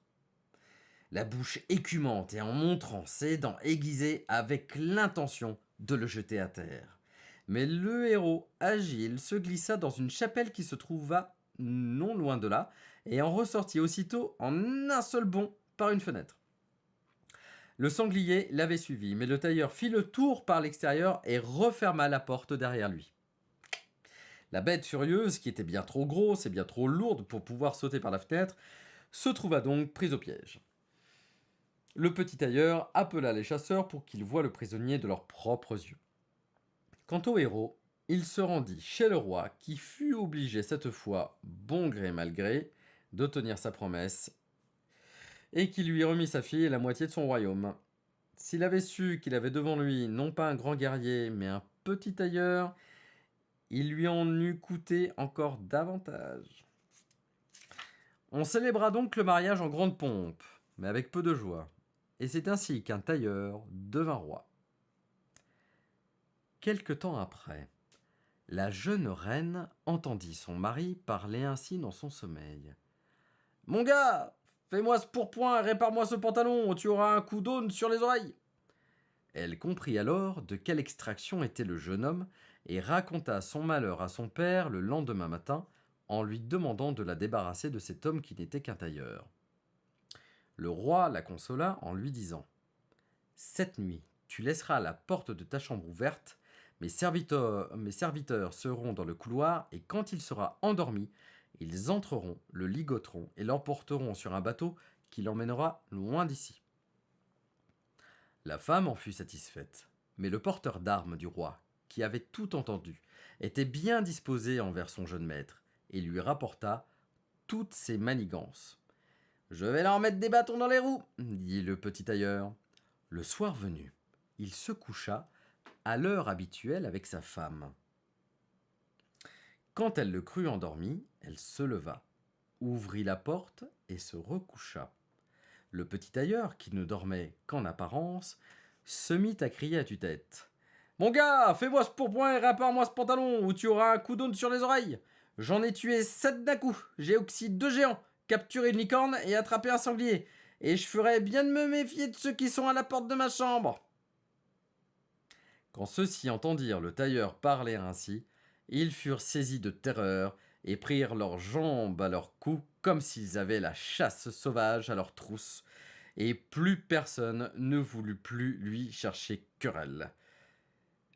la bouche écumante et en montrant ses dents aiguisées avec l'intention de le jeter à terre. Mais le héros, agile, se glissa dans une chapelle qui se trouva non loin de là et en ressortit aussitôt en un seul bond par une fenêtre. Le sanglier l'avait suivi, mais le tailleur fit le tour par l'extérieur et referma la porte derrière lui. La bête furieuse, qui était bien trop grosse et bien trop lourde pour pouvoir sauter par la fenêtre, se trouva donc prise au piège. Le petit tailleur appela les chasseurs pour qu'ils voient le prisonnier de leurs propres yeux. Quant au héros, il se rendit chez le roi qui fut obligé cette fois, bon gré mal gré, de tenir sa promesse et qui lui remit sa fille et la moitié de son royaume. S'il avait su qu'il avait devant lui non pas un grand guerrier mais un petit tailleur, il lui en eût coûté encore davantage. On célébra donc le mariage en grande pompe, mais avec peu de joie, et c'est ainsi qu'un tailleur devint roi. Quelque temps après, la jeune reine entendit son mari parler ainsi dans son sommeil. « Mon gars, fais-moi ce pourpoint et répare-moi ce pantalon, tu auras un coup d'aune sur les oreilles !» Elle comprit alors de quelle extraction était le jeune homme et raconta son malheur à son père le lendemain matin en lui demandant de la débarrasser de cet homme qui n'était qu'un tailleur. Le roi la consola en lui disant : « Cette nuit, tu laisseras la porte de ta chambre ouverte. Mes serviteurs seront dans le couloir, et quand il sera endormi, ils entreront, le ligoteront et l'emporteront sur un bateau qui l'emmènera loin d'ici. » La femme en fut satisfaite, mais le porteur d'armes du roi, qui avait tout entendu, était bien disposé envers son jeune maître, et lui rapporta toutes ses manigances. « Je vais leur mettre des bâtons dans les roues, » dit le petit tailleur. Le soir venu, il se coucha à l'heure habituelle avec sa femme. Quand elle le crut endormi, elle se leva, ouvrit la porte et se recoucha. Le petit tailleur, qui ne dormait qu'en apparence, se mit à crier à tue-tête. « Mon gars, fais-moi ce pourpoint et répare-moi ce pantalon, ou tu auras un coup d'aune sur les oreilles. J'en ai tué 7 d'un coup, j'ai oxydé 2 géants, capturé une licorne et attrapé un sanglier. Et je ferais bien de me méfier de ceux qui sont à la porte de ma chambre. » Quand ceux-ci entendirent le tailleur parler ainsi, ils furent saisis de terreur et prirent leurs jambes à leur cou comme s'ils avaient la chasse sauvage à leurs trousses, et plus personne ne voulut plus lui chercher querelle.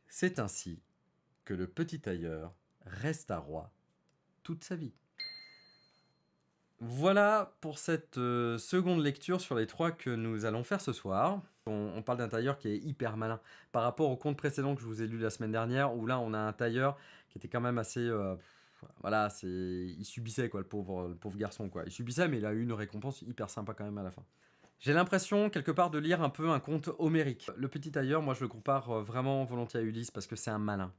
C'est ainsi que le petit tailleur resta roi toute sa vie. Voilà pour cette seconde lecture sur les 3 que nous allons faire ce soir. On parle d'un tailleur qui est hyper malin par rapport au conte précédent que je vous ai lu la semaine dernière, où là on a un tailleur qui était quand même assez... voilà, il subissait quoi, le pauvre garçon quoi. Il subissait, mais il a eu une récompense hyper sympa quand même à la fin. J'ai l'impression quelque part de lire un peu un conte homérique. Le petit tailleur, moi je le compare vraiment volontiers à Ulysse parce que c'est un malin.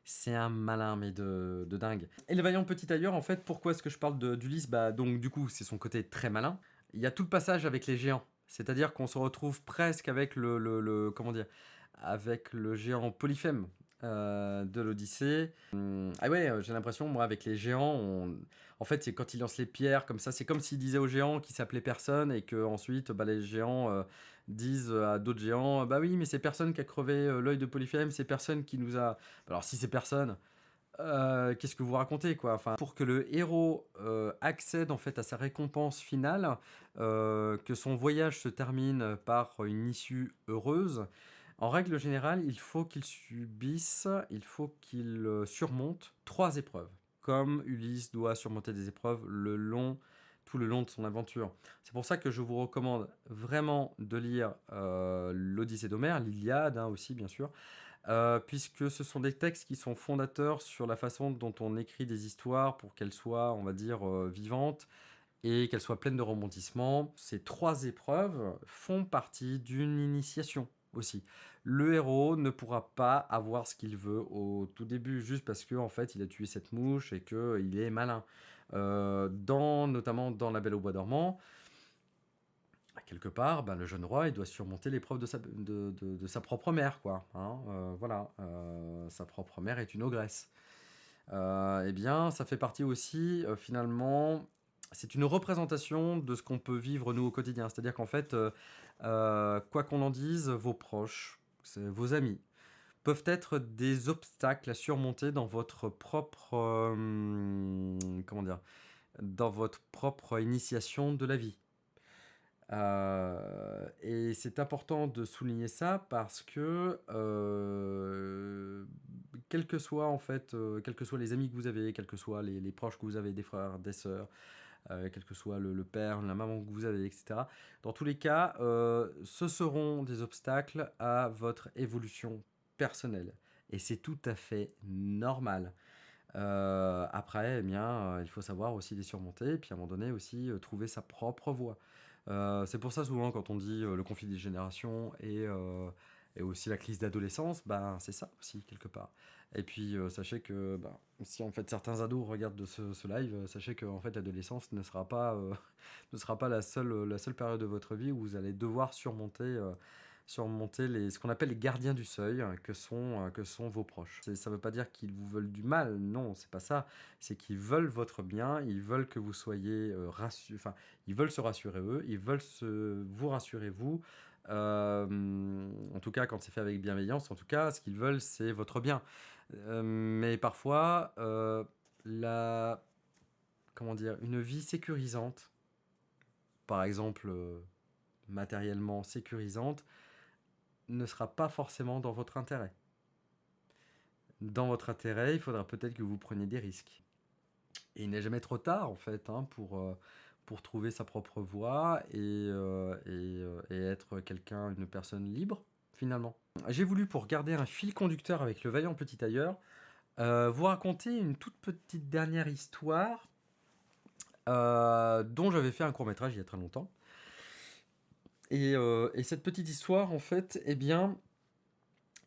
C'est un malin, mais de dingue. Et le vaillant petit tailleur, en fait, pourquoi est-ce que je parle d'Ulysse? Bah, donc, du coup, c'est son côté très malin. Il y a tout le passage avec les géants. C'est-à-dire qu'on se retrouve presque avec comment dire, avec le géant Polyphème de l'Odyssée. Ah ouais, j'ai l'impression, moi, avec les géants, en fait, c'est quand ils lancent les pierres comme ça. C'est comme s'ils disaient aux géants qu'ils s'appelaient personne et que ensuite, bah, les géants disent à d'autres géants, bah oui, mais c'est personne qui a crevé l'œil de Polyphème, c'est personne qui nous a... Alors si c'est personne, qu'est-ce que vous racontez quoi? Enfin, pour que le héros accède en fait à sa récompense finale, que son voyage se termine par une issue heureuse, en règle générale, il faut qu'il surmonte 3 épreuves. Comme Ulysse doit surmonter des épreuves tout le long de son aventure. C'est pour ça que je vous recommande vraiment de lire l'Odyssée d'Homère, l'Iliade aussi bien sûr, puisque ce sont des textes qui sont fondateurs sur la façon dont on écrit des histoires pour qu'elles soient, on va dire, vivantes et qu'elles soient pleines de rebondissements. Ces 3 épreuves font partie d'une initiation aussi. Le héros ne pourra pas avoir ce qu'il veut au tout début, juste parce que en fait, il a tué cette mouche et qu'il est malin. Notamment dans La Belle au bois dormant, quelque part, ben, le jeune roi, il doit surmonter l'épreuve de sa propre mère, quoi. Hein, voilà, sa propre mère est une ogresse. Eh bien, ça fait partie aussi, finalement, c'est une représentation de ce qu'on peut vivre nous au quotidien. C'est-à-dire qu'en fait, quoi qu'on en dise, vos proches, vos amis, peuvent être des obstacles à surmonter dans votre propre, comment dire, dans votre propre initiation de la vie. Et c'est important de souligner ça parce que quels que soient en fait, quels que soient les amis que vous avez, quels que soient les proches que vous avez, des frères, des sœurs, quel que soit le père, la maman que vous avez, etc. Dans tous les cas, ce seront des obstacles à votre évolution personnelle. Et c'est tout à fait normal. Après, eh bien, il faut savoir aussi les surmonter, et puis à un moment donné aussi trouver sa propre voie. C'est pour ça souvent quand on dit le conflit des générations et aussi la crise d'adolescence, ben, c'est ça aussi quelque part. Et puis sachez que ben, si en fait certains ados regardent ce live, sachez que en fait l'adolescence ne sera pas, ne sera pas la seule période de votre vie où vous allez devoir surmonter ce qu'on appelle les gardiens du seuil, que sont vos proches. Ça ne veut pas dire qu'ils vous veulent du mal, non, c'est pas ça. C'est qu'ils veulent votre bien, ils veulent que vous soyez enfin, ils veulent se rassurer eux, ils veulent vous rassurer vous. En tout cas, quand c'est fait avec bienveillance, en tout cas, ce qu'ils veulent, c'est votre bien. Mais parfois, comment dire, une vie ne sera pas forcément dans votre intérêt. Dans votre intérêt, il faudra peut-être que vous preniez des risques. Et il n'est jamais trop tard, en fait, hein, pour trouver sa propre voie et être quelqu'un, une personne libre, finalement. J'ai voulu, pour garder un fil conducteur avec le vaillant petit tailleur, vous raconter une toute petite dernière histoire dont j'avais fait un court-métrage il y a très longtemps. Et cette petite histoire, en fait, eh bien,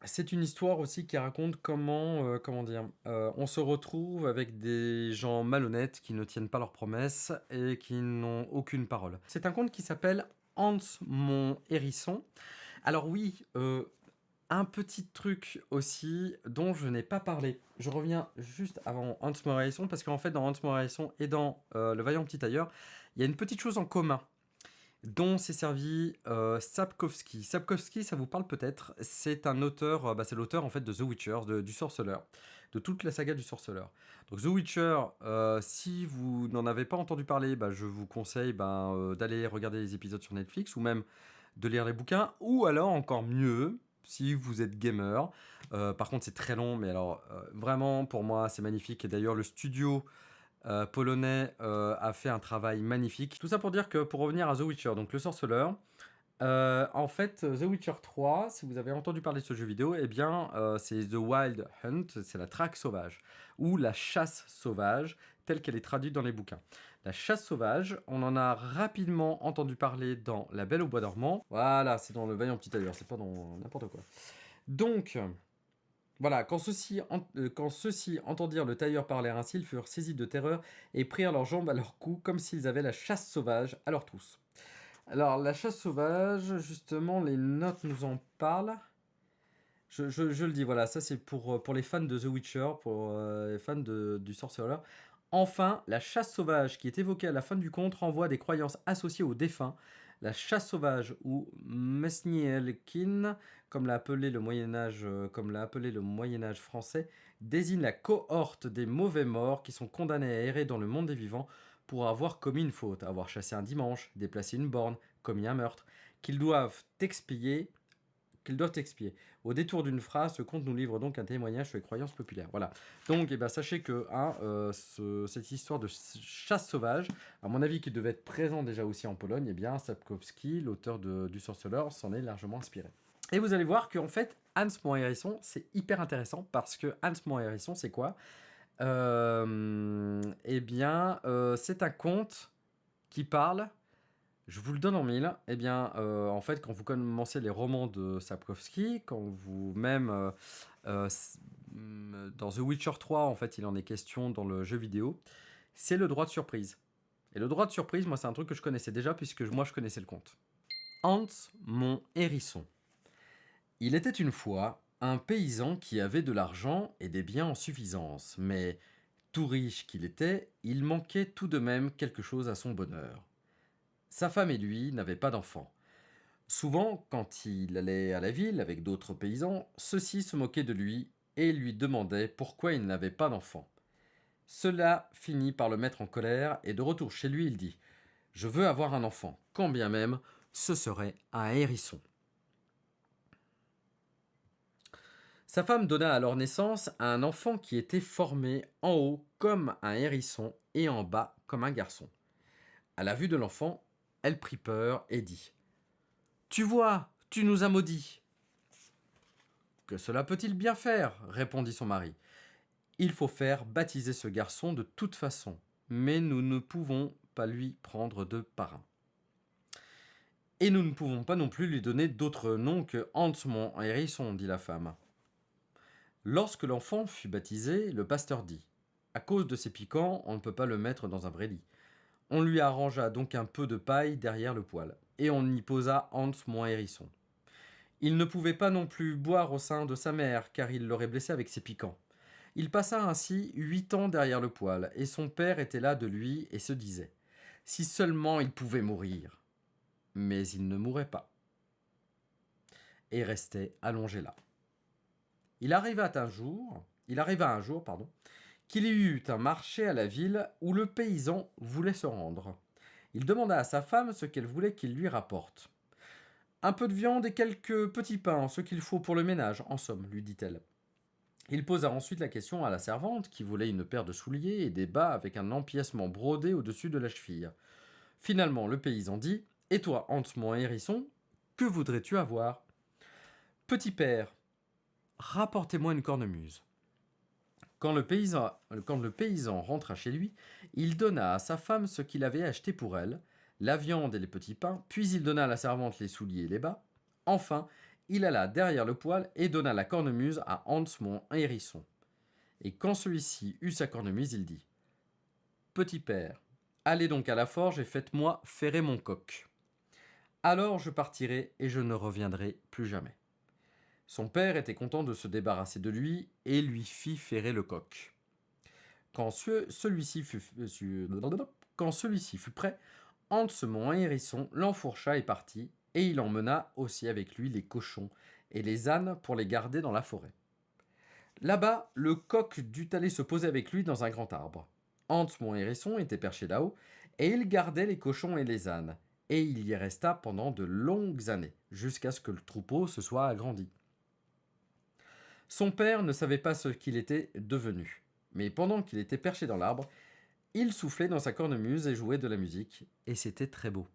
c'est une histoire aussi qui raconte comment dire, on se retrouve avec des gens malhonnêtes qui ne tiennent pas leurs promesses et qui n'ont aucune parole. C'est un conte qui s'appelle Hans mon hérisson. Alors oui, un petit truc aussi dont je n'ai pas parlé. Je reviens juste avant Hans mon hérisson parce qu'en fait dans Hans mon hérisson et dans Le Vaillant Petit Tailleur, il y a une petite chose en commun dont s'est servi Sapkowski. Sapkowski, ça vous parle peut-être, c'est un auteur, c'est l'auteur en fait de The Witcher, du Sorceleur, de toute la saga du Sorceleur. Donc The Witcher, si vous n'en avez pas entendu parler, je vous conseille d'aller regarder les épisodes sur Netflix ou même de lire les bouquins, ou alors encore mieux, si vous êtes gamer. Par contre c'est très long, mais alors vraiment pour moi c'est magnifique, et d'ailleurs le studio polonais a fait un travail magnifique. Tout ça pour dire que, pour revenir à The Witcher, donc le sorceleur, en fait, The Witcher 3, si vous avez entendu parler de ce jeu vidéo, eh bien, c'est The Wild Hunt, c'est la traque sauvage, ou la chasse sauvage, telle qu'elle est traduite dans les bouquins. La chasse sauvage, on en a rapidement entendu parler dans La Belle au Bois dormant. Voilà, c'est dans Le Vaillant Petit Tailleur, c'est pas dans n'importe quoi. Donc, voilà, quand ceux-ci entendirent le tailleur parler ainsi, ils furent saisis de terreur et prirent leurs jambes à leur cou, comme s'ils avaient la chasse sauvage à leur tous. Alors, la chasse sauvage, justement, les notes nous en parlent. Je le dis, voilà, ça c'est pour les fans de The Witcher, pour les fans du Sorcerer. Enfin, la chasse sauvage qui est évoquée à la fin du conte renvoie à des croyances associées aux défunts. La chasse sauvage, ou Mesnielkin, comme l'a appelé le Moyen-Âge français, désigne la cohorte des mauvais morts qui sont condamnés à errer dans le monde des vivants pour avoir commis une faute, avoir chassé un dimanche, déplacé une borne, commis un meurtre, qu'ils doivent expier. Au détour d'une phrase, ce conte nous livre donc un témoignage sur les croyances populaires. Voilà. Donc, sachez que cette histoire de chasse sauvage, à mon avis, qui devait être présent déjà aussi en Pologne, Sapkowski, l'auteur du Sorceleur, s'en est largement inspiré. Et vous allez voir qu'en fait, Hans mon hérisson, c'est hyper intéressant, parce que Hans mon hérisson, c'est quoi ? C'est un conte qui parle. Je vous le donne en mille. En fait, quand vous commencez les romans de Sapkowski, quand vous même dans The Witcher 3, en fait, il en est question dans le jeu vidéo, c'est le droit de surprise. Et le droit de surprise, moi, c'est un truc que je connaissais déjà, puisque moi, je connaissais le conte. Hans mon hérisson. Il était une fois un paysan qui avait de l'argent et des biens en suffisance, mais tout riche qu'il était, il manquait tout de même quelque chose à son bonheur. Sa femme et lui n'avaient pas d'enfants. Souvent, quand il allait à la ville avec d'autres paysans, ceux-ci se moquaient de lui et lui demandaient pourquoi il n'avait pas d'enfants. Cela finit par le mettre en colère et de retour chez lui, il dit « Je veux avoir un enfant, quand bien même ce serait un hérisson. » Sa femme donna alors naissance à un enfant qui était formé en haut comme un hérisson et en bas comme un garçon. À la vue de l'enfant, elle prit peur et dit « Tu vois, tu nous as maudits. »« Que cela peut-il bien faire ?» répondit son mari. « Il faut faire baptiser ce garçon de toute façon, mais nous ne pouvons pas lui prendre de parrain. Et nous ne pouvons pas non plus lui donner d'autre nom que Hans mon hérisson, dit la femme. Lorsque l'enfant fut baptisé, le pasteur dit « À cause de ses piquants, on ne peut pas le mettre dans un vrai lit. » On lui arrangea donc un peu de paille derrière le poêle, et on y posa Hans mon hérisson. Il ne pouvait pas non plus boire au sein de sa mère, car il l'aurait blessé avec ses piquants. Il passa ainsi 8 ans derrière le poêle, et son père était là de lui et se disait « Si seulement il pouvait mourir !» Mais il ne mourait pas, et restait allongé là. Il arriva un jour, qu'il y eut un marché à la ville où le paysan voulait se rendre. Il demanda à sa femme ce qu'elle voulait qu'il lui rapporte. Un peu de viande et quelques petits pains, ce qu'il faut pour le ménage, en somme, lui dit-elle. Il posa ensuite la question à la servante, qui voulait une paire de souliers et des bas avec un empiècement brodé au-dessus de la cheville. Finalement, le paysan dit: Et toi, Hans mon hérisson, que voudrais-tu avoir? Petit père, rapportez-moi une cornemuse. Quand le paysan rentra chez lui, il donna à sa femme ce qu'il avait acheté pour elle, la viande et les petits pains, puis il donna à la servante les souliers et les bas. Enfin, il alla derrière le poêle et donna la cornemuse à Hans mon hérisson. Et quand celui-ci eut sa cornemuse, il dit: Petit père, allez donc à la forge et faites-moi ferrer mon coq. Alors je partirai et je ne reviendrai plus jamais. Son père était content de se débarrasser de lui et lui fit ferrer le coq. Quand celui-ci fut prêt, Hans mon hérisson l'enfourcha et partit, et il emmena aussi avec lui les cochons et les ânes pour les garder dans la forêt. Là-bas, le coq dut aller se poser avec lui dans un grand arbre. Hans mon hérisson était perché là-haut, et il gardait les cochons et les ânes, et il y resta pendant de longues années, jusqu'à ce que le troupeau se soit agrandi. Son père ne savait pas ce qu'il était devenu, mais pendant qu'il était perché dans l'arbre, il soufflait dans sa cornemuse et jouait de la musique, et c'était très beau.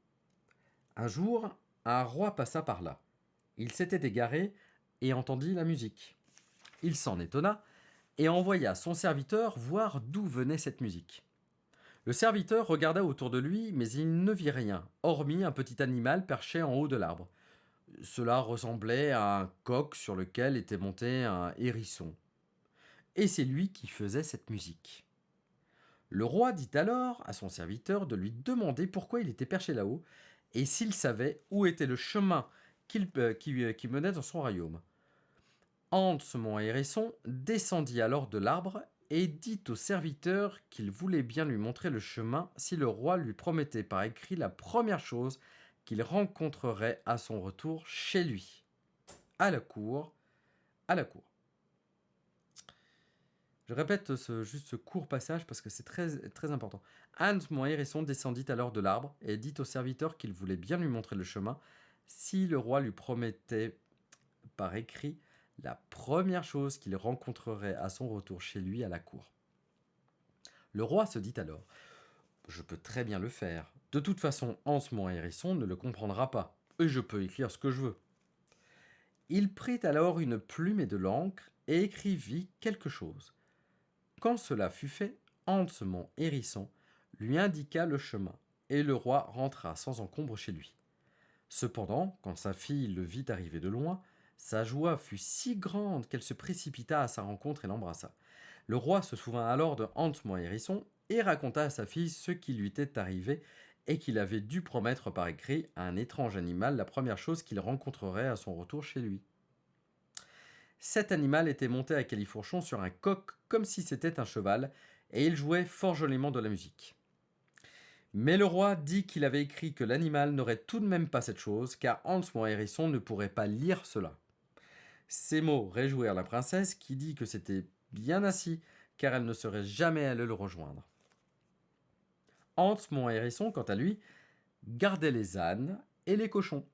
Un jour, un roi passa par là. Il s'était égaré et entendit la musique. Il s'en étonna et envoya son serviteur voir d'où venait cette musique. Le serviteur regarda autour de lui, mais il ne vit rien, hormis un petit animal perché en haut de l'arbre. Cela ressemblait à un coq sur lequel était monté un hérisson. Et c'est lui qui faisait cette musique. Le roi dit alors à son serviteur de lui demander pourquoi il était perché là-haut et s'il savait où était le chemin qui menait dans son royaume. Hans, mon hérisson, descendit alors de l'arbre et dit au serviteur qu'il voulait bien lui montrer le chemin si le roi lui promettait par écrit la première chose qu'il rencontrerait à son retour chez lui. À la cour, à la cour. Je répète juste ce court passage parce que c'est très, très important. Hans, mon hérisson, descendit alors de l'arbre et dit au serviteur qu'il voulait bien lui montrer le chemin si le roi lui promettait par écrit la première chose qu'il rencontrerait à son retour chez lui à la cour. Le roi se dit alors: Je peux très bien le faire. De toute façon, Hans, mon hérisson, ne le comprendra pas, et je peux écrire ce que je veux. Il prit alors une plume et de l'encre et écrivit quelque chose. Quand cela fut fait, Hans, mon hérisson, lui indiqua le chemin, et le roi rentra sans encombre chez lui. Cependant, quand sa fille le vit arriver de loin, sa joie fut si grande qu'elle se précipita à sa rencontre et l'embrassa. Le roi se souvint alors de Hans, mon hérisson, et raconta à sa fille ce qui lui était arrivé et qu'il avait dû promettre par écrit à un étrange animal la première chose qu'il rencontrerait à son retour chez lui. Cet animal était monté à califourchon sur un coq comme si c'était un cheval, et il jouait fort joliment de la musique. Mais le roi dit qu'il avait écrit que l'animal n'aurait tout de même pas cette chose, car Hans mon hérisson ne pourrait pas lire cela. Ces mots réjouirent la princesse, qui dit que c'était bien ainsi, car elle ne serait jamais allée le rejoindre. Hans mon hérisson, quant à lui, gardait les ânes et les cochons.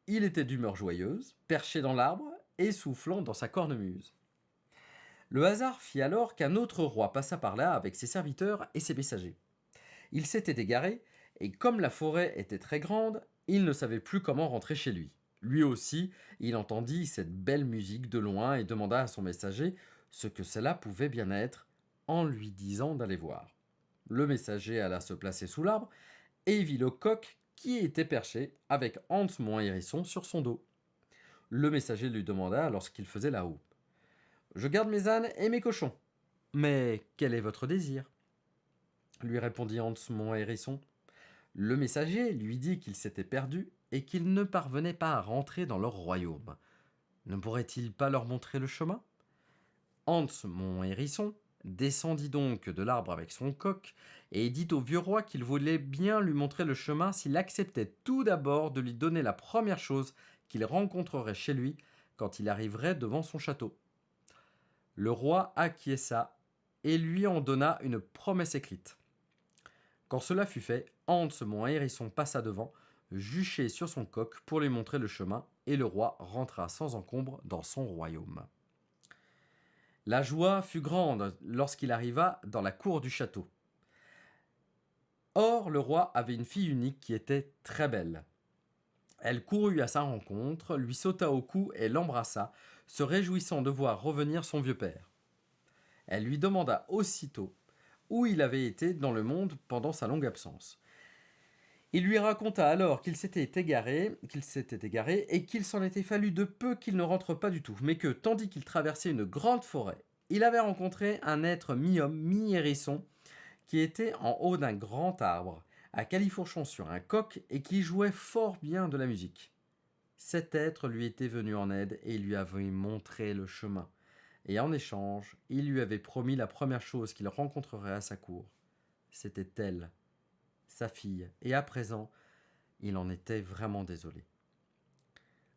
Il était d'humeur joyeuse, perché dans l'arbre et soufflant dans sa cornemuse. Le hasard fit alors qu'un autre roi passa par là avec ses serviteurs et ses messagers. Il s'était égaré, et comme la forêt était très grande, il ne savait plus comment rentrer chez lui. Lui aussi, il entendit cette belle musique de loin et demanda à son messager ce que cela pouvait bien être, en lui disant d'aller voir. Le messager alla se placer sous l'arbre et vit le coq qui était perché avec Hans mon hérisson sur son dos. Le messager lui demanda alors ce qu'il faisait là-haut. Je garde mes ânes et mes cochons. Mais quel est votre désir? Lui répondit Hans mon hérisson. Le messager lui dit qu'il s'était perdu et qu'il ne parvenait pas à rentrer dans leur royaume. Ne pourrait-il pas leur montrer le chemin? Hans mon hérisson descendit donc de l'arbre avec son coq et dit au vieux roi qu'il voulait bien lui montrer le chemin s'il acceptait tout d'abord de lui donner la première chose qu'il rencontrerait chez lui quand il arriverait devant son château. Le roi acquiesça et lui en donna une promesse écrite. Quand cela fut fait, Hans mon hérisson passa devant, jucher sur son coq pour lui montrer le chemin, et le roi rentra sans encombre dans son royaume. La joie fut grande lorsqu'il arriva dans la cour du château. Or, le roi avait une fille unique qui était très belle. Elle courut à sa rencontre, lui sauta au cou et l'embrassa, se réjouissant de voir revenir son vieux père. Elle lui demanda aussitôt où il avait été dans le monde pendant sa longue absence. Il lui raconta alors qu'il s'était égaré et qu'il s'en était fallu de peu qu'il ne rentre pas du tout, mais que, tandis qu'il traversait une grande forêt, il avait rencontré un être mi-homme, mi-hérisson, qui était en haut d'un grand arbre, à califourchon sur un coq et qui jouait fort bien de la musique. Cet être lui était venu en aide et lui avait montré le chemin. Et en échange, il lui avait promis la première chose qu'il rencontrerait à sa cour. C'était elle, sa fille, et à présent, il en était vraiment désolé.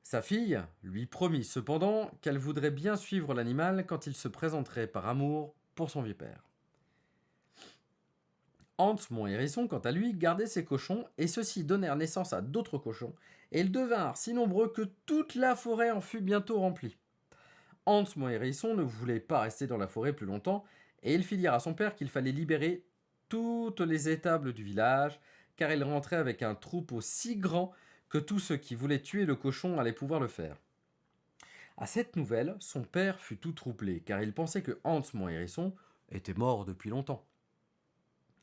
Sa fille lui promit cependant qu'elle voudrait bien suivre l'animal quand il se présenterait par amour pour son vieux père. Hans, mon hérisson, quant à lui, gardait ses cochons, et ceux-ci donnèrent naissance à d'autres cochons, et ils devinrent si nombreux que toute la forêt en fut bientôt remplie. Hans, mon hérisson, ne voulait pas rester dans la forêt plus longtemps, et il fit dire à son père qu'il fallait libérer toutes les étables du village, car il rentrait avec un troupeau si grand que tous ceux qui voulaient tuer le cochon allaient pouvoir le faire. À cette nouvelle, son père fut tout troublé, car il pensait que Hans, mon hérisson, était mort depuis longtemps.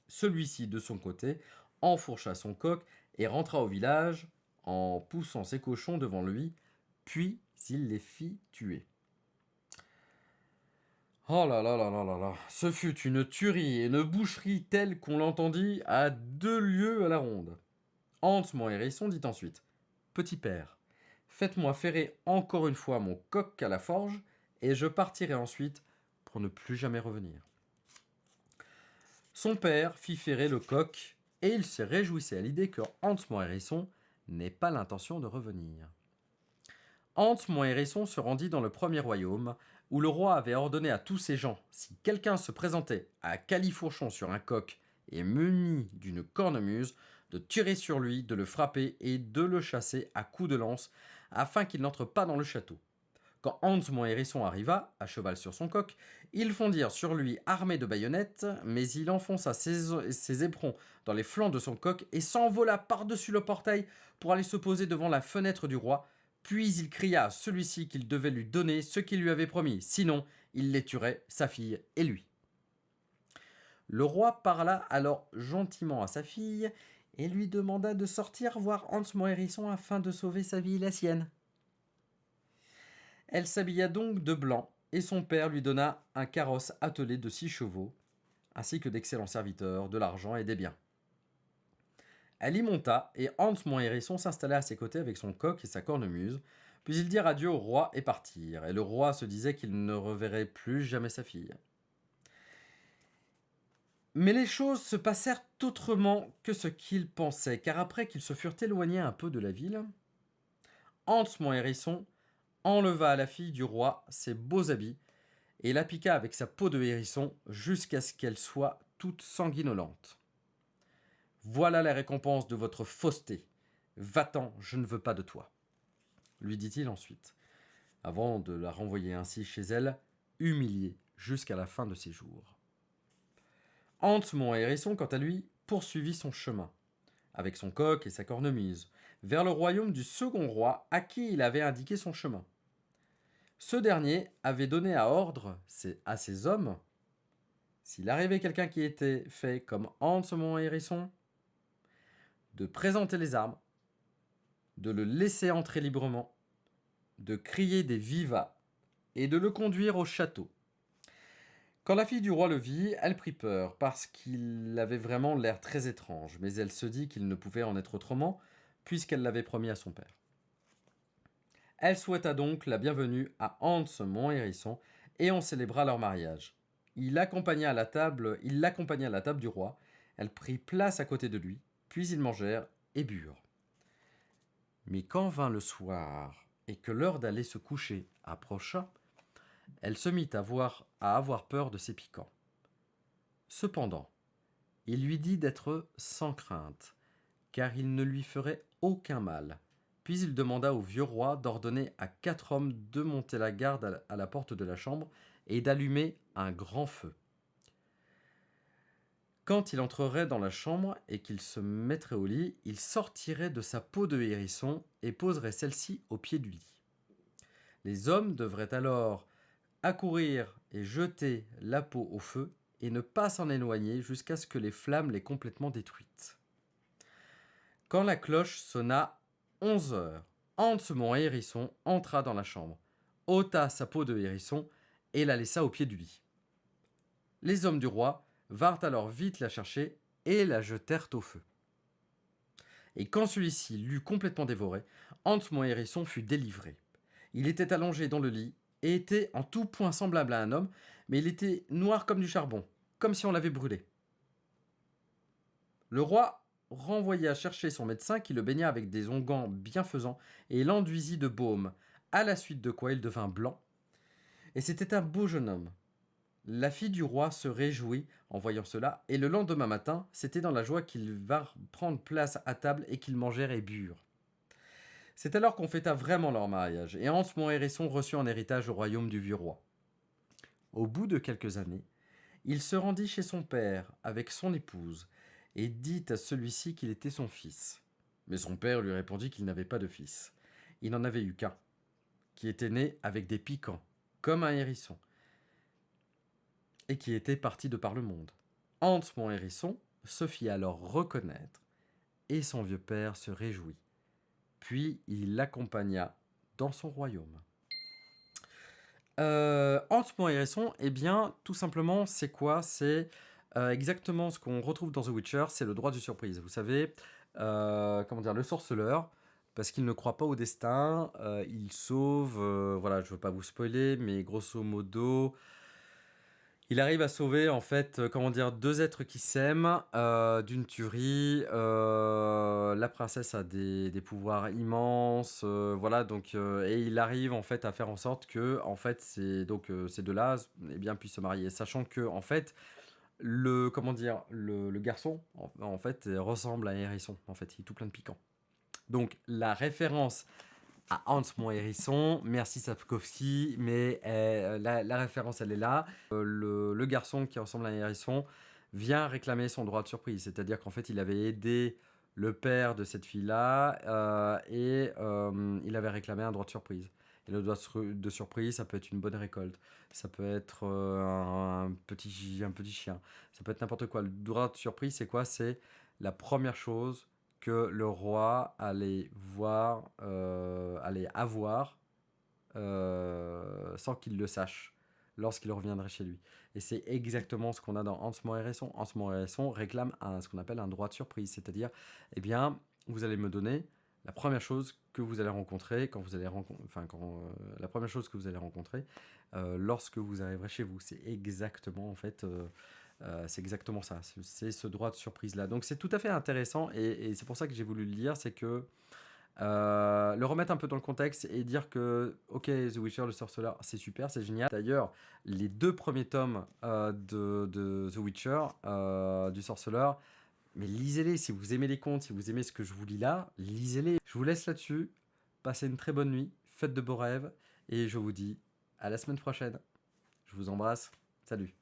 Celui-ci, de son côté, enfourcha son coq et rentra au village en poussant ses cochons devant lui, puis il les fit tuer. Oh là là là là là là, ce fut une tuerie et une boucherie telle qu'on l'entendit à 2 lieues à la ronde. Hans, mon hérisson, dit ensuite: Petit père, faites-moi ferrer encore une fois mon coq à la forge, et je partirai ensuite pour ne plus jamais revenir. Son père fit ferrer le coq, et il se réjouissait à l'idée que Hans, mon hérisson, n'ait pas l'intention de revenir. Hans, mon hérisson, se rendit dans le premier royaume, où le roi avait ordonné à tous ses gens, si quelqu'un se présentait à califourchon sur un coq et muni d'une cornemuse, de tirer sur lui, de le frapper et de le chasser à coups de lance, afin qu'il n'entre pas dans le château. Quand Hans, mon hérisson, arriva, à cheval sur son coq, ils fondirent sur lui armés de baïonnettes, mais il enfonça ses éperons dans les flancs de son coq et s'envola par-dessus le portail pour aller se poser devant la fenêtre du roi. Puis il cria à celui-ci qu'il devait lui donner ce qu'il lui avait promis, sinon il les tuerait, sa fille et lui. Le roi parla alors gentiment à sa fille et lui demanda de sortir voir Hans, mon hérisson, afin de sauver sa vie et la sienne. Elle s'habilla donc de blanc, et son père lui donna un carrosse attelé de 6 chevaux, ainsi que d'excellents serviteurs, de l'argent et des biens. Elle y monta, et Hans, mon hérisson, s'installa à ses côtés avec son coq et sa cornemuse, puis ils dirent adieu au roi et partirent, et le roi se disait qu'il ne reverrait plus jamais sa fille. Mais les choses se passèrent autrement que ce qu'il pensait, car après qu'ils se furent éloignés un peu de la ville, Hans, mon hérisson, enleva à la fille du roi ses beaux habits et la piqua avec sa peau de hérisson jusqu'à ce qu'elle soit toute sanguinolente. Voilà la récompense de votre fausseté. Va-t'en, je ne veux pas de toi, lui dit-il ensuite, avant de la renvoyer ainsi chez elle, humiliée jusqu'à la fin de ses jours. Hans, mon hérisson, quant à lui, poursuivit son chemin, avec son coq et sa cornemuse, vers le royaume du second roi à qui il avait indiqué son chemin. Ce dernier avait donné à ordre à ses hommes, s'il arrivait quelqu'un qui était fait comme Hans, mon hérisson, de présenter les armes, de le laisser entrer librement, de crier des vivats et de le conduire au château. Quand la fille du roi le vit, elle prit peur, parce qu'il avait vraiment l'air très étrange, mais elle se dit qu'il ne pouvait en être autrement, puisqu'elle l'avait promis à son père. Elle souhaita donc la bienvenue à Hans, mon hérisson, et on célébra leur mariage. Il l'accompagna à la table du roi, elle prit place à côté de lui, puis ils mangèrent et burent. Mais quand vint le soir, et que l'heure d'aller se coucher approcha, elle se mit à avoir peur de ses piquants. Cependant, il lui dit d'être sans crainte, car il ne lui ferait aucun mal. Puis il demanda au vieux roi d'ordonner à 4 hommes de monter la garde à la porte de la chambre et d'allumer un grand feu. Quand il entrerait dans la chambre et qu'il se mettrait au lit, il sortirait de sa peau de hérisson et poserait celle-ci au pied du lit. Les hommes devraient alors accourir et jeter la peau au feu et ne pas s'en éloigner jusqu'à ce que les flammes l'aient complètement détruite. Quand la cloche sonna 11 heures, Hans mon hérisson entra dans la chambre, ôta sa peau de hérisson et la laissa au pied du lit. Les hommes du roi vinrent alors vite la chercher et la jetèrent au feu. Et quand celui-ci l'eut complètement dévoré, Hans mon hérisson fut délivré. Il était allongé dans le lit et était en tout point semblable à un homme, mais il était noir comme du charbon, comme si on l'avait brûlé. Le roi renvoya chercher son médecin qui le baigna avec des onguents bienfaisants et l'enduisit de baume, à la suite de quoi il devint blanc. Et c'était un beau jeune homme. La fille du roi se réjouit en voyant cela, et le lendemain matin, c'était dans la joie qu'ils vinrent prendre place à table et qu'ils mangèrent et burent. C'est alors qu'on fêta vraiment leur mariage, et Hans mon hérisson reçut en héritage le royaume du vieux roi. Au bout de quelques années, il se rendit chez son père avec son épouse, et dit à celui-ci qu'il était son fils. Mais son père lui répondit qu'il n'avait pas de fils. Il n'en avait eu qu'un, qui était né avec des piquants, comme un hérisson, et qui était parti de par le monde. Hans mon hérisson se fit alors reconnaître, et son vieux père se réjouit. Puis il l'accompagna dans son royaume. Hans mon hérisson, eh bien, tout simplement, c'est quoi? C'est exactement ce qu'on retrouve dans The Witcher, c'est le droit de surprise. Vous savez, comment dire, le sorceleur, parce qu'il ne croit pas au destin, il sauve, voilà, je veux pas vous spoiler, mais grosso modo, il arrive à sauver en fait, comment dire, 2 êtres qui s'aiment, d'une tuerie. La princesse a des pouvoirs immenses, voilà donc et il arrive en fait à faire en sorte que, en fait, ces 2-là eh bien, puissent se marier. Sachant que en fait, comment dire, le garçon en fait, ressemble à un hérisson, en fait, il est tout plein de piquants. Donc la référence à Hans mon hérisson, merci Sapkowski, mais la référence elle est là. Le garçon qui ressemble à un hérisson vient réclamer son droit de surprise, c'est-à-dire qu'en fait il avait aidé le père de cette fille-là et il avait réclamé un droit de surprise. Et le droit de surprise, ça peut être une bonne récolte, ça peut être un petit chien, ça peut être n'importe quoi. Le droit de surprise, c'est quoi? C'est la première chose que le roi allait avoir sans qu'il le sache lorsqu'il reviendrait chez lui. Et c'est exactement ce qu'on a dans Hans mon hérisson. Hans mon hérisson réclame ce qu'on appelle un droit de surprise, c'est-à-dire, eh bien, vous allez me donner la première chose que vous allez rencontrer la première chose que vous allez rencontrer lorsque vous arriverez chez vous. C'est exactement en fait. C'est exactement ça, c'est ce droit de surprise-là. Donc c'est tout à fait intéressant et c'est pour ça que j'ai voulu le lire, c'est que le remettre un peu dans le contexte et dire que, ok, The Witcher, le sorceleur, c'est super, c'est génial. D'ailleurs, les 2 premiers tomes de The Witcher, du sorceleur, mais lisez-les, si vous aimez les contes, si vous aimez ce que je vous lis là, lisez-les. Je vous laisse là-dessus, passez une très bonne nuit, faites de beaux rêves et je vous dis à la semaine prochaine. Je vous embrasse, salut.